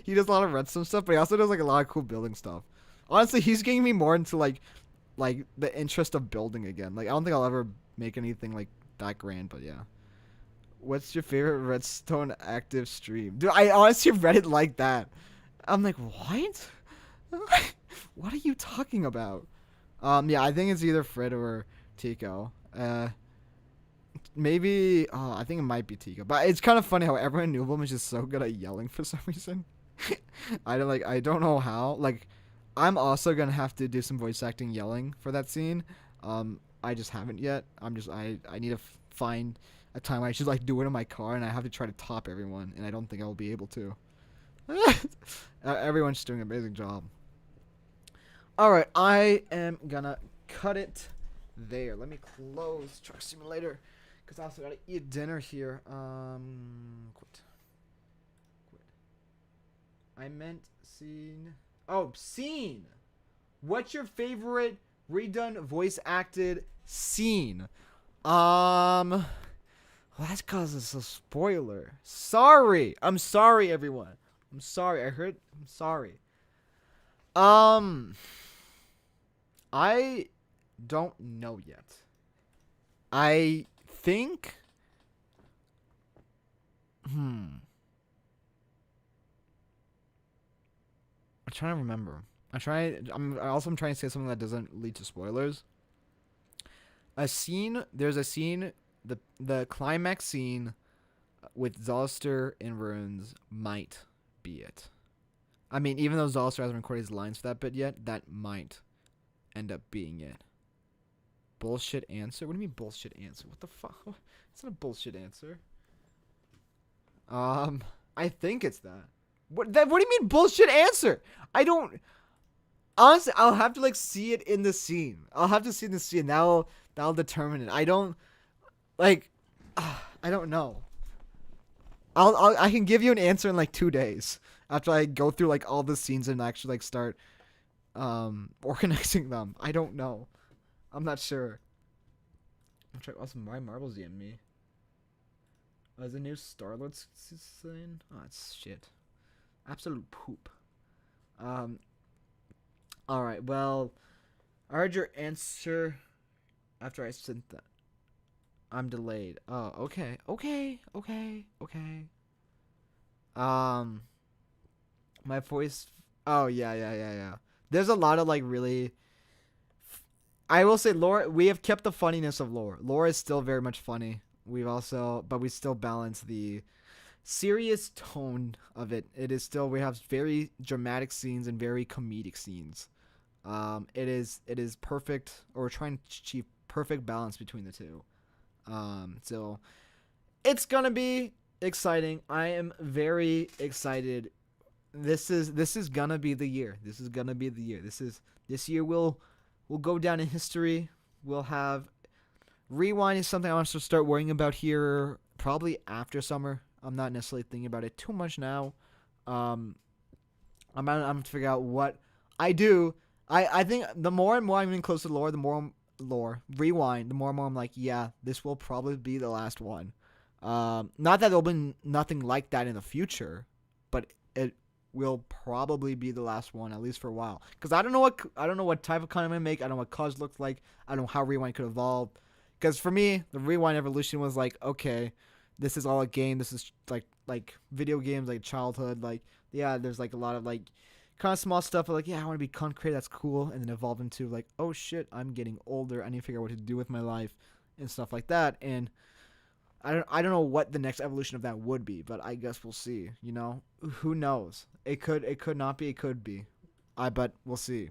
he does a lot of redstone stuff, but he also does like a lot of cool building stuff. Honestly, he's getting me more into like the interest of building again. Like I don't think I'll ever make anything like that grand, but yeah. What's your favorite Redstone active stream? Dude, I honestly read it like that. I'm like, what? What are you talking about? Yeah, I think it's either Fred or Tico. Maybe I think it might be Tico. But it's kind of funny how everyone in New Bloom is just so good at yelling for some reason. I don't know how. Like I'm also gonna have to do some voice acting yelling for that scene. I just haven't yet. I need to find a time I should like do it in my car, and I have to try to top everyone, and I don't think I will be able to. Everyone's doing an amazing job. All right, I am gonna cut it there. Let me close Truck Simulator because I also gotta eat dinner here. Quit. I meant scene. Oh, scene. What's your favorite redone voice acted scene? Well, that's cause it's a spoiler. Sorry. I'm sorry, everyone. I'm sorry. I'm sorry. I don't know yet. I think. I'm trying to remember. I'm trying to say something that doesn't lead to spoilers. There's a scene, the climax scene with Zolster and Runes might be it. I mean, even though Zolster hasn't recorded his lines for that bit yet, that might end up being it. Bullshit answer? What do you mean bullshit answer? What the fuck? It's not a bullshit answer. I think it's that. What do you mean bullshit answer? I don't. Honestly, I'll have to like see it in the scene. I'll have to see it in the scene. That'll determine it. I don't know. I can give you an answer in like 2 days after I go through like all the scenes and actually like start organizing them. I don't know. I'm not sure. I'm trying. Also, my marbles in me. Is the new Star-Lord scene? Oh, it's shit. Absolute poop. Alright, well, I heard your answer after I sent that. I'm delayed. Oh, okay. My voice. Oh, yeah. There's a lot of, like, really. I will say, Laura, we have kept the funniness of Laura. Laura is still very much funny. But we still balance the serious tone of it. We have very dramatic scenes and very comedic scenes. It is perfect, or we're trying to achieve perfect balance between the two. So it's gonna be exciting. I am very excited. This is gonna be the year. This year will go down in history. We'll have Rewind is something I want to start worrying about here probably after summer. I'm not necessarily thinking about it too much now. I'm to figure out what I do. I think the more and more I'm getting close to lore, the more Rewind, the more and more I'm like, yeah, this will probably be the last one. Not that there'll be nothing like that in the future, but it will probably be the last one, at least for a while. Because I don't know what type of content I'm gonna make. I don't know what cause looks like. I don't know how Rewind could evolve. Because for me, the Rewind evolution was like, okay, this is all a game. This is like video games, like childhood. Like, yeah, there's like a lot of like kind of small stuff. But like, yeah, I want to be content creator. That's cool. And then evolve into like, oh shit, I'm getting older. I need to figure out what to do with my life and stuff like that. And I don't know what the next evolution of that would be, but I guess we'll see. You know, who knows? It could not be. It could be. But we'll see.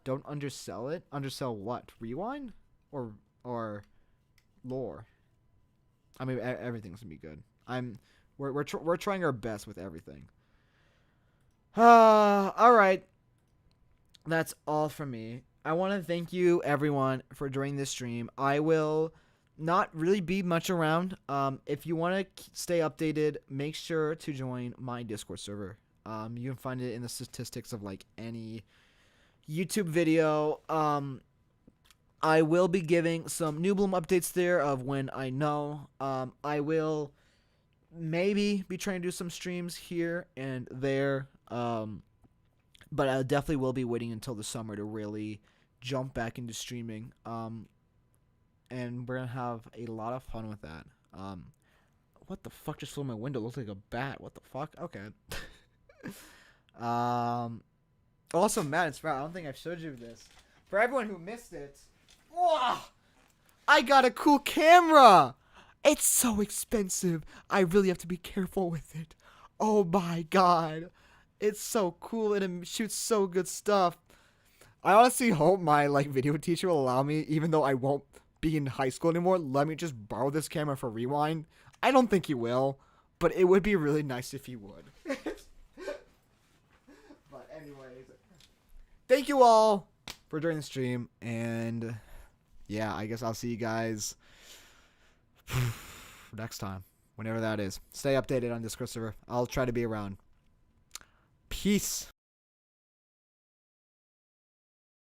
Don't undersell it. Undersell what? Rewind, or lore. I mean, everything's gonna be good. We're trying our best with everything. All right. That's all from me. I want to thank you everyone for joining this stream. I will not really be much around. If you want to stay updated, make sure to join my Discord server. You can find it in the statistics of like any YouTube video. I will be giving some New Bloom updates there of when I know. I will maybe be trying to do some streams here and there. But I definitely will be waiting until the summer to really jump back into streaming. And we're gonna have a lot of fun with that. What the fuck just flew in my window? It looks like a bat. What the fuck? Okay. Also, Matt and Sprout, I don't think I've showed you this. For everyone who missed it, whoa, I got a cool camera. It's so expensive. I really have to be careful with it. Oh my god. It's so cool and it shoots so good stuff. I honestly hope my video teacher will allow me, even though I won't be in high school anymore, let me just borrow this camera for Rewind. I don't think he will, but it would be really nice if he would. But anyways, thank you all for joining the stream, and yeah, I guess I'll see you guys next time, whenever that is. Stay updated on Discord server. I'll try to be around. Peace.